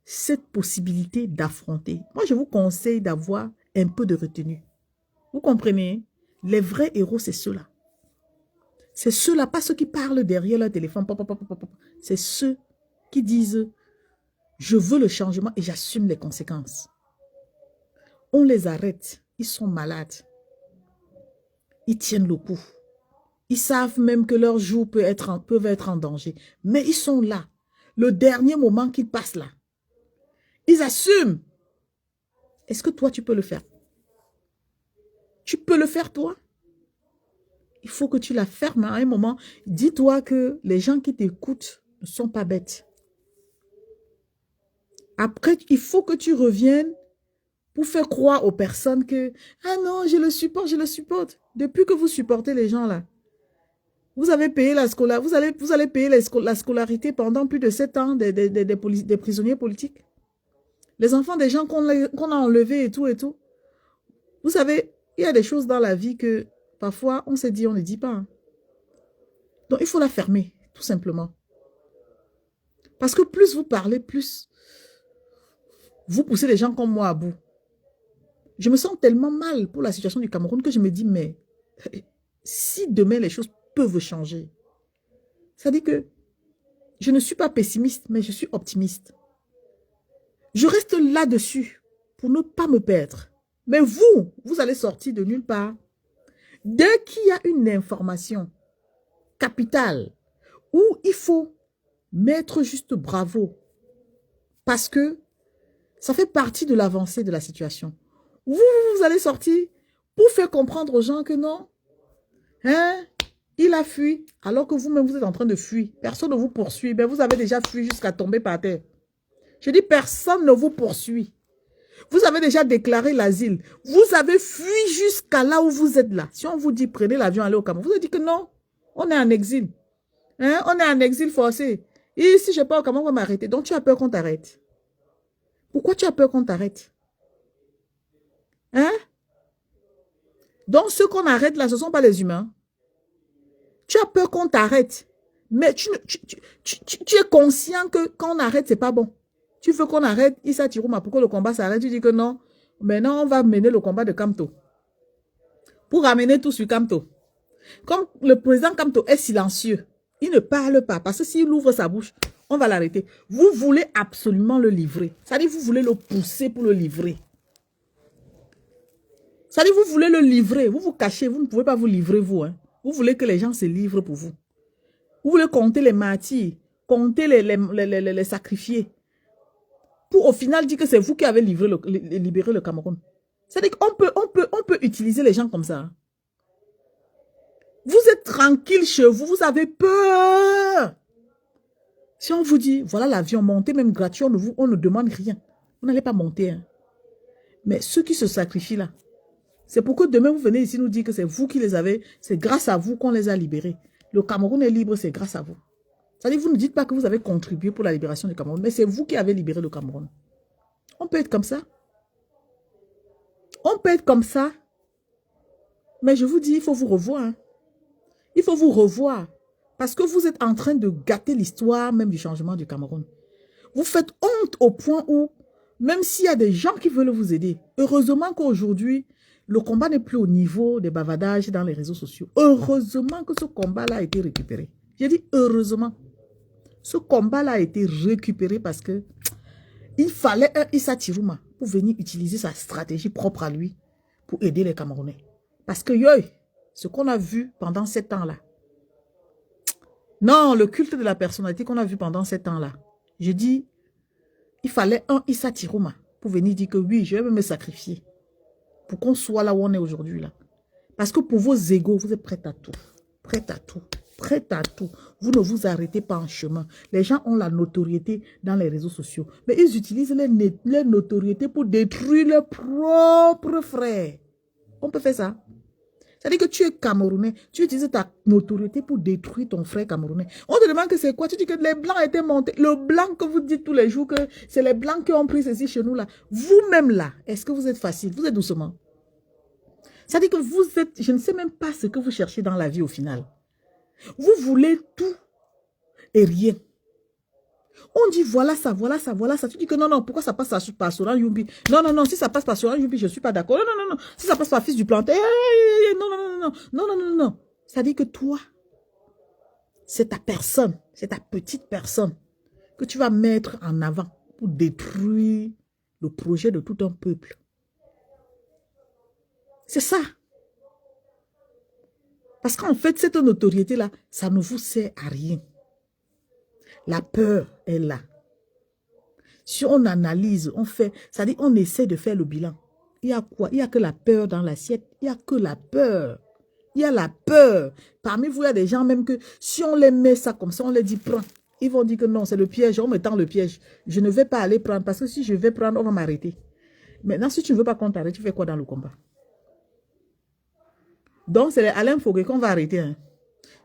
cette possibilité d'affronter, moi je vous conseille d'avoir un peu de retenue. Vous comprenez? Les vrais héros, c'est ceux-là. C'est ceux-là, pas ceux qui parlent derrière leur téléphone. C'est ceux qui disent, je veux le changement et j'assume les conséquences. On les arrête, ils sont malades. Ils tiennent le coup. Ils savent même que leur jour peuvent être en danger. Mais ils sont là. Le dernier moment qu'ils passent là, ils assument. Est-ce que toi, tu peux le faire? Tu peux le faire, toi? Il faut que tu la fermes à un moment. Dis-toi que les gens qui t'écoutent ne sont pas bêtes. Après, il faut que tu reviennes pour faire croire aux personnes que « Ah non, je le supporte, je le supporte. » Depuis que vous supportez les gens là, Vous avez payé la scolarité, vous allez payer la scolarité pendant plus de 7 ans des prisonniers politiques. Les enfants des gens qu'on a enlevés et tout et tout. Vous savez, il y a des choses dans la vie que parfois on s'est dit, on ne dit pas. Hein. Donc il faut la fermer, tout simplement. Parce que plus vous parlez, plus vous poussez les gens comme moi à bout. Je me sens tellement mal pour la situation du Cameroun que je me dis, mais si demain les choses peuvent changer, ça dit que je ne suis pas pessimiste, mais je suis optimiste. Je reste là-dessus pour ne pas me perdre. Mais vous allez sortir de nulle part. Dès qu'il y a une information capitale où il faut mettre juste bravo, parce que ça fait partie de l'avancée de la situation. Vous allez sortir pour faire comprendre aux gens que non, hein, il a fui, alors que vous-même vous êtes en train de fuir. Personne ne vous poursuit. Ben, vous avez déjà fui jusqu'à tomber par terre. Je dis, personne ne vous poursuit. Vous avez déjà déclaré l'asile. Vous avez fui jusqu'à là où vous êtes là. Si on vous dit, prenez l'avion, allez au Cameroun, vous avez dit que non, on est en exil. Hein? On est en exil forcé. Et si je pars au Cameroun, on va m'arrêter. Donc, tu as peur qu'on t'arrête. Pourquoi tu as peur qu'on t'arrête? Hein? Donc, ceux qu'on arrête là, ce ne sont pas les humains. Tu as peur qu'on t'arrête. Mais tu es conscient que quand on arrête, ce n'est pas bon. Tu veux qu'on arrête Issa Tirouma pour que le combat s'arrête. Tu dis que non. Maintenant, on va mener le combat de Kamto. Pour ramener tout sur Kamto. Comme le président Kamto est silencieux, il ne parle pas. Parce que s'il ouvre sa bouche, on va l'arrêter. Vous voulez absolument le livrer. C'est-à-dire vous voulez le pousser pour le livrer. C'est-à-dire vous voulez le livrer. Vous vous cachez. Vous ne pouvez pas vous livrer vous. Hein. Vous voulez que les gens se livrent pour vous. Vous voulez compter les martyrs. Compter les sacrifiés. Pour au final dire que c'est vous qui avez libéré le Cameroun. C'est-à-dire qu'on peut utiliser les gens comme ça. Vous êtes tranquille chez vous, vous avez peur. Si on vous dit, voilà l'avion, montez même gratuit, on ne demande rien. Vous n'allez pas monter. Hein. Mais ceux qui se sacrifient là, c'est pour que demain vous venez ici nous dire que c'est vous qui les avez, c'est grâce à vous qu'on les a libérés. Le Cameroun est libre, c'est grâce à vous. C'est-à-dire vous ne dites pas que vous avez contribué pour la libération du Cameroun, mais c'est vous qui avez libéré le Cameroun. On peut être comme ça. On peut être comme ça. Mais je vous dis, il faut vous revoir. Hein. Il faut vous revoir. Parce que vous êtes en train de gâter l'histoire même du changement du Cameroun. Vous faites honte au point où, même s'il y a des gens qui veulent vous aider, heureusement qu'aujourd'hui, le combat n'est plus au niveau des bavardages dans les réseaux sociaux. Heureusement que ce combat-là a été récupéré. J'ai dit heureusement. Ce combat-là a été récupéré parce que il fallait un Issa Tirouma pour venir utiliser sa stratégie propre à lui pour aider les Camerounais. Parce que, ce qu'on a vu pendant 7 ans-là, non, le culte de la personnalité qu'on a vu pendant 7 ans-là, je dis, il fallait un Issa Tirouma pour venir dire que oui, je vais me sacrifier pour qu'on soit là où on est aujourd'hui. Là. Parce que pour vos égos, vous êtes prêts à tout. Prêts à tout. Prêts à tout. Vous ne vous arrêtez pas en chemin. Les gens ont la notoriété dans les réseaux sociaux. Mais ils utilisent leur notoriété pour détruire leurs propres frères. On peut faire ça. C'est-à-dire que tu es Camerounais, tu utilises ta notoriété pour détruire ton frère Camerounais. On te demande que c'est quoi? Tu dis que les Blancs étaient montés. Le Blanc que vous dites tous les jours que c'est les Blancs qui ont pris ceci chez nous là. Vous-même là, est-ce que vous êtes facile? Vous êtes doucement. C'est-à-dire que vous êtes, je ne sais même pas ce que vous cherchez dans la vie au final. Vous voulez tout et rien. On dit voilà ça, voilà ça, voilà ça. Tu dis que non, non, pourquoi ça passe par Soran Yumbi? Non, non, non, si ça passe par Soran Yumbi, je ne suis pas d'accord. Non, non, non, non. Si ça passe par Fils du Planté, non, non, non, non, non, non, non, non. Ça dit que toi, c'est ta personne, c'est ta petite personne que tu vas mettre en avant pour détruire le projet de tout un peuple. C'est ça. Parce qu'en fait, cette notoriété-là, ça ne vous sert à rien. La peur est là. Si on analyse, on fait, c'est-à-dire on essaie de faire le bilan. Il y a quoi? Il n'y a que la peur dans l'assiette. Il n'y a que la peur. Il y a la peur. Parmi vous, il y a des gens même que si on les met ça comme ça, on les dit prends. Ils vont dire que non, c'est le piège. On me tend le piège. Je ne vais pas aller prendre parce que si je vais prendre, on va m'arrêter. Maintenant, si tu ne veux pas qu'on t'arrête, tu fais quoi dans le combat? Donc, c'est Alain Fogué qu'on va arrêter. Hein.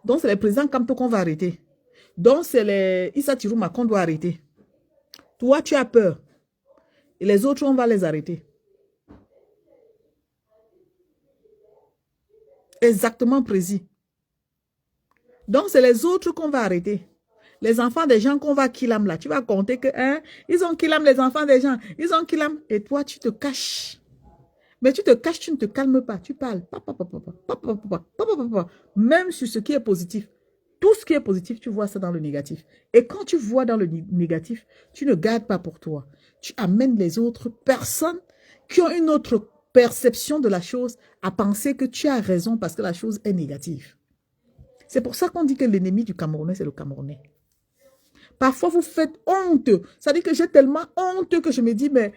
Donc, c'est les présidents Kamto qu'on va arrêter. Donc, c'est les Issa Tirouma qu'on doit arrêter. Toi, tu as peur. Et les autres, on va les arrêter. Exactement précis. Donc, c'est les autres qu'on va arrêter. Les enfants des gens qu'on va killam là. Tu vas compter que, hein, ils ont killam les enfants des gens. Ils ont killam. Et toi, tu te caches. Mais tu te caches, tu ne te calmes pas. Tu parles. Même sur ce qui est positif. Tout ce qui est positif, tu vois ça dans le négatif. Et quand tu vois dans le négatif, tu ne gardes pas pour toi. Tu amènes les autres personnes qui ont une autre perception de la chose à penser que tu as raison parce que la chose est négative. C'est pour ça qu'on dit que l'ennemi du Camerounais, c'est le Camerounais. Parfois, vous faites honte. Ça dit que j'ai tellement honte que je me dis, mais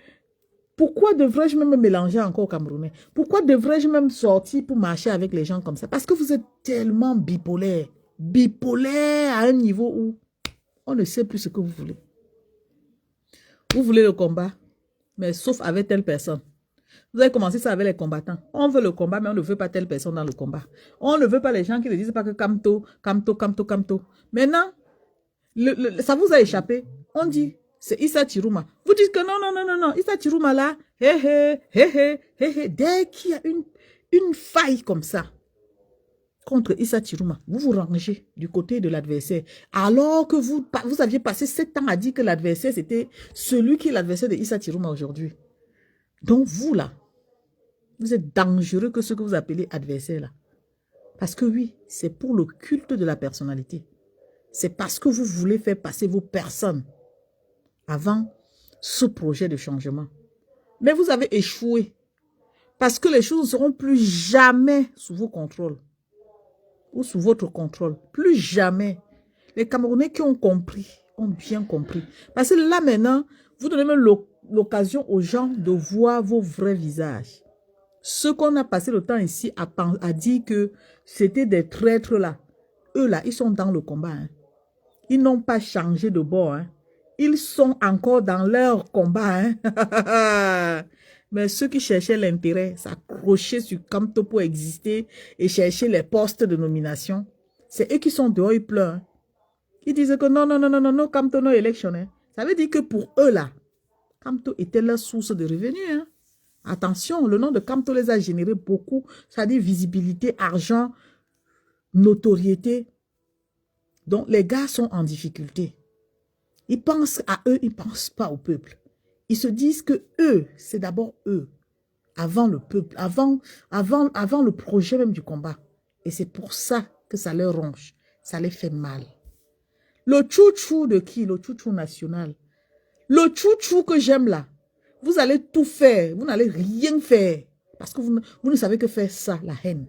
pourquoi devrais-je même me mélanger encore au Camerounais? Pourquoi devrais-je même sortir pour marcher avec les gens comme ça? Parce que vous êtes tellement bipolaire. Bipolaire à un niveau où on ne sait plus ce que vous voulez. Vous voulez le combat, mais sauf avec telle personne. Vous avez commencé ça avec les combattants. On veut le combat, mais on ne veut pas telle personne dans le combat. On ne veut pas les gens qui ne disent pas que Kamto, Kamto, Kamto, Kamto. Maintenant, ça vous a échappé. On dit, c'est Issa Tirouma. Vous dites que non, non, non, non, non. Issa Tirouma là, hé, hé, hé, hé, hé, hé. Dès qu'il y a une faille comme ça, contre Issa Tirouma, vous vous rangez du côté de l'adversaire. Alors que vous aviez passé 7 ans à dire que l'adversaire, c'était celui qui est l'adversaire de Issa Tirouma aujourd'hui. Donc vous là, vous êtes dangereux que ce que vous appelez adversaire là. Parce que oui, c'est pour le culte de la personnalité. C'est parce que vous voulez faire passer vos personnes avant ce projet de changement. Mais vous avez échoué. Parce que les choses ne seront plus jamais sous vos contrôles. Ou sous votre contrôle. Plus jamais. Les Camerounais qui ont compris, ont bien compris. Parce que là maintenant, vous donnez même l'occasion aux gens de voir vos vrais visages. Ceux qu'on a passé le temps ici à dire que c'était des traîtres là. Eux là, ils sont dans le combat. Hein. Ils n'ont pas changé de bord. Hein. Ils sont encore dans leur combat. Hein. Mais ceux qui cherchaient l'intérêt, s'accrocher sur Kamto pour exister et chercher les postes de nomination, c'est eux qui sont dehors, ils pleurent. Hein. Ils disent que non, non, non, non, non, non, Kamto no élection. Hein. Ça veut dire que pour eux là, Kamto était leur source de revenus. Hein. Attention, le nom de Kamto les a généré beaucoup. Ça dit visibilité, argent, notoriété. Donc, les gars sont en difficulté. Ils pensent à eux, ils ne pensent pas au peuple. Ils se disent que eux, c'est d'abord eux, avant le peuple, avant le projet même du combat. Et c'est pour ça que ça leur ronge, ça les fait mal. Le chouchou de qui? Le chouchou national. Le chouchou que j'aime là, vous allez tout faire, vous n'allez rien faire. Parce que vous ne savez que faire ça, la haine.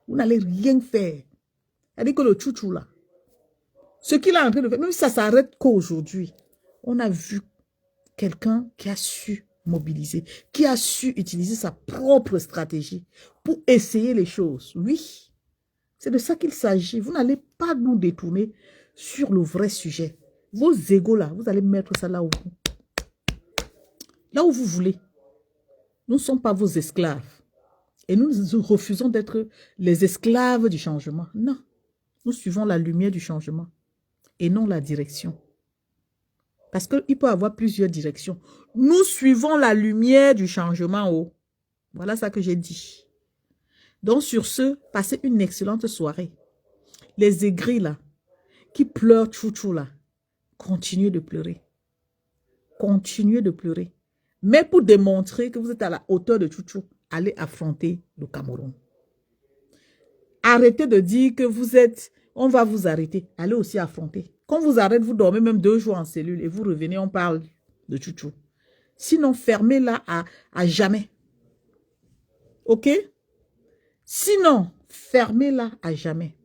Vous n'allez rien faire. C'est-à-dire que le chouchou là, ce qu'il a en train de faire, même si ça s'arrête qu'aujourd'hui, on a vu quelqu'un qui a su mobiliser, qui a su utiliser sa propre stratégie pour essayer les choses. Oui, c'est de ça qu'il s'agit. Vous n'allez pas nous détourner sur le vrai sujet. Vos égos là, vous allez mettre ça là où vous voulez. Nous ne sommes pas vos esclaves. Et nous refusons d'être les esclaves du changement. Non, nous suivons la lumière du changement et non la direction. Parce qu'il peut y avoir plusieurs directions. Nous suivons la lumière du changement. Oh. Voilà ça que j'ai dit. Donc sur ce, passez une excellente soirée. Les aigris là, qui pleurent chouchou là, continuez de pleurer. Continuez de pleurer. Mais pour démontrer que vous êtes à la hauteur de chouchou, allez affronter le Cameroun. Arrêtez de dire que vous êtes, on va vous arrêter. Allez aussi affronter. Quand vous arrêtez, vous dormez même 2 jours en cellule et vous revenez, on parle de chouchou. Sinon, fermez-la à jamais. OK? Sinon, fermez-la à jamais.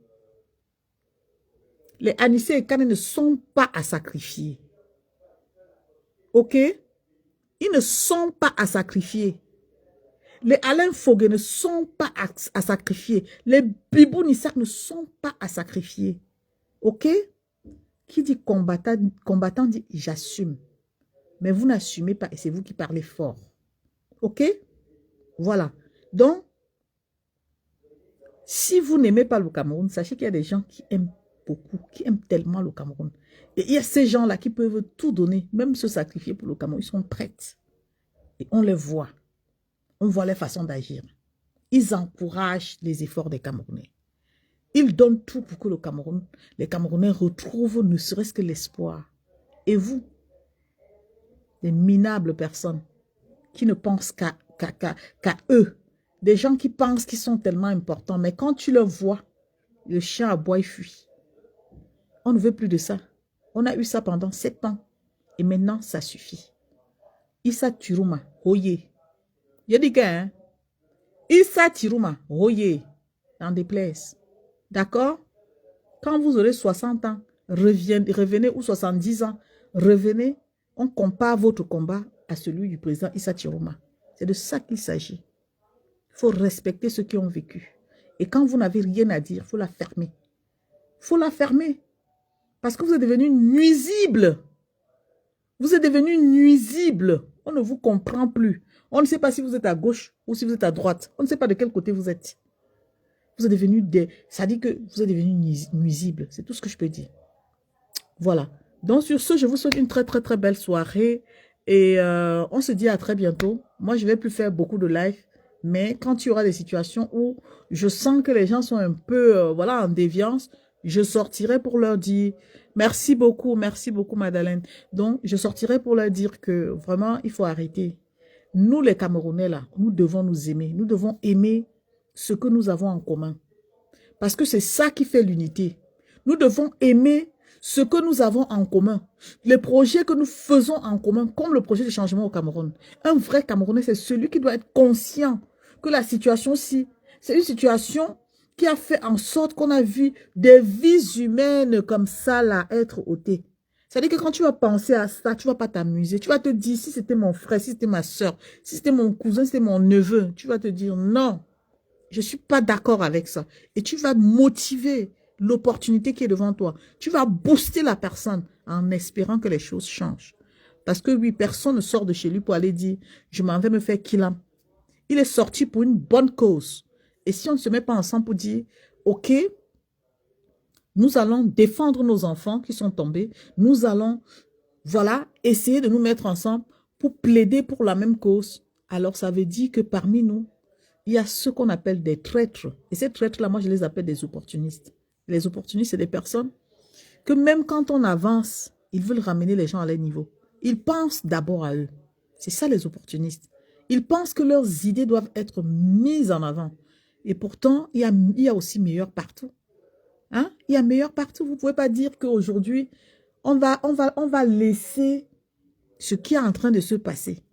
Les Anissé et Kane ne sont pas à sacrifier. OK? Ils ne sont pas à sacrifier. Les Alain Fogué ne sont pas à sacrifier. Les Bibou Nissak ne sont pas à sacrifier. OK? Qui dit combattant dit j'assume. Mais vous n'assumez pas et c'est vous qui parlez fort. OK? Voilà. Donc, Si vous n'aimez pas le Cameroun, sachez qu'il y a des gens qui aiment beaucoup, qui aiment tellement le Cameroun. Et il y a ces gens-là qui peuvent tout donner, même se sacrifier pour le Cameroun. Ils sont prêts. Et on les voit. On voit les façons d'agir. Ils encouragent les efforts des Camerounais. Ils donnent tout pour que le Cameroun, les Camerounais retrouvent ne serait-ce que l'espoir. Et vous, des minables personnes qui ne pensent qu'à eux, des gens qui pensent qu'ils sont tellement importants, mais quand tu le vois, le chien aboie et fuit. On ne veut plus de ça. On a eu ça pendant 7 ans. Et maintenant, ça suffit. Issa Tiruma, oye. Il y a des gars, hein? Issa Tiruma, oye. N'en déplaise. D'accord? Quand vous aurez 60 ans, revenez, ou 70 ans, revenez, on compare votre combat à celui du président Issa Tiruma. C'est de ça qu'il s'agit. Il faut respecter ceux qui ont vécu. Et quand vous n'avez rien à dire, il faut la fermer. Il faut la fermer. Parce que vous êtes devenu nuisible. Vous êtes devenu nuisible. On ne vous comprend plus. On ne sait pas si vous êtes à gauche ou si vous êtes à droite. On ne sait pas de quel côté vous êtes. Vous êtes devenu ça dit que vous êtes devenu nuisible. C'est tout ce que je peux dire. Voilà. Donc sur ce, je vous souhaite une très très très belle soirée. Et on se dit à très bientôt. Moi, je ne vais plus faire beaucoup de live. Mais quand il y aura des situations où je sens que les gens sont un peu voilà, en déviance, je sortirai pour leur dire merci beaucoup Madeleine. Donc, je sortirai pour leur dire que vraiment, il faut arrêter. Nous, les Camerounais, là, nous devons nous aimer. Nous devons aimer ce que nous avons en commun. Parce que c'est ça qui fait l'unité. Nous devons aimer ce que nous avons en commun. Les projets que nous faisons en commun, comme le projet de changement au Cameroun. Un vrai Camerounais, c'est celui qui doit être conscient que la situation-ci, c'est une situation qui a fait en sorte qu'on a vu des vies humaines comme ça là être ôtées. C'est-à-dire que quand tu vas penser à ça, tu ne vas pas t'amuser. Tu vas te dire, si c'était mon frère, si c'était ma soeur, si c'était mon cousin, si c'était mon neveu, tu vas te dire non, je ne suis pas d'accord avec ça. Et tu vas motiver l'opportunité qui est devant toi. Tu vas booster la personne en espérant que les choses changent. Parce que oui, personne ne sort de chez lui pour aller dire, je m'en vais me faire kilam. Il est sorti pour une bonne cause. Et si on ne se met pas ensemble pour dire, ok, nous allons défendre nos enfants qui sont tombés, nous allons, voilà, essayer de nous mettre ensemble pour plaider pour la même cause. Alors ça veut dire que parmi nous, il y a ce qu'on appelle des traîtres. Et ces traîtres-là, moi je les appelle des opportunistes. Les opportunistes, c'est des personnes que même quand on avance, ils veulent ramener les gens à leur niveau. Ils pensent d'abord à eux. C'est ça les opportunistes. Ils pensent que leurs idées doivent être mises en avant. Et pourtant, il y a aussi meilleur partout. Hein? Il y a meilleur partout. Vous ne pouvez pas dire qu'aujourd'hui, on va laisser ce qui est en train de se passer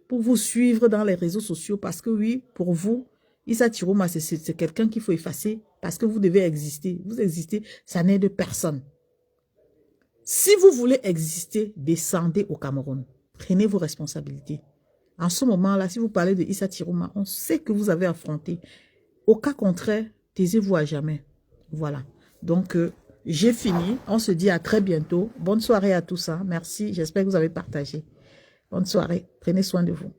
pour vous suivre dans les réseaux sociaux. Parce que oui, pour vous, Issa Tiruma, c'est quelqu'un qu'il faut effacer parce que vous devez exister. Vous existez, ça n'aide personne. Si vous voulez exister, descendez au Cameroun. Prenez vos responsabilités. En ce moment-là, si vous parlez de Issa Tiruma, on sait que vous avez affronté. Au cas contraire, taisez-vous à jamais. Voilà. Donc, j'ai fini. On se dit à très bientôt. Bonne soirée à tous. Hein. Merci. J'espère que vous avez partagé. Bonne soirée. Prenez soin de vous.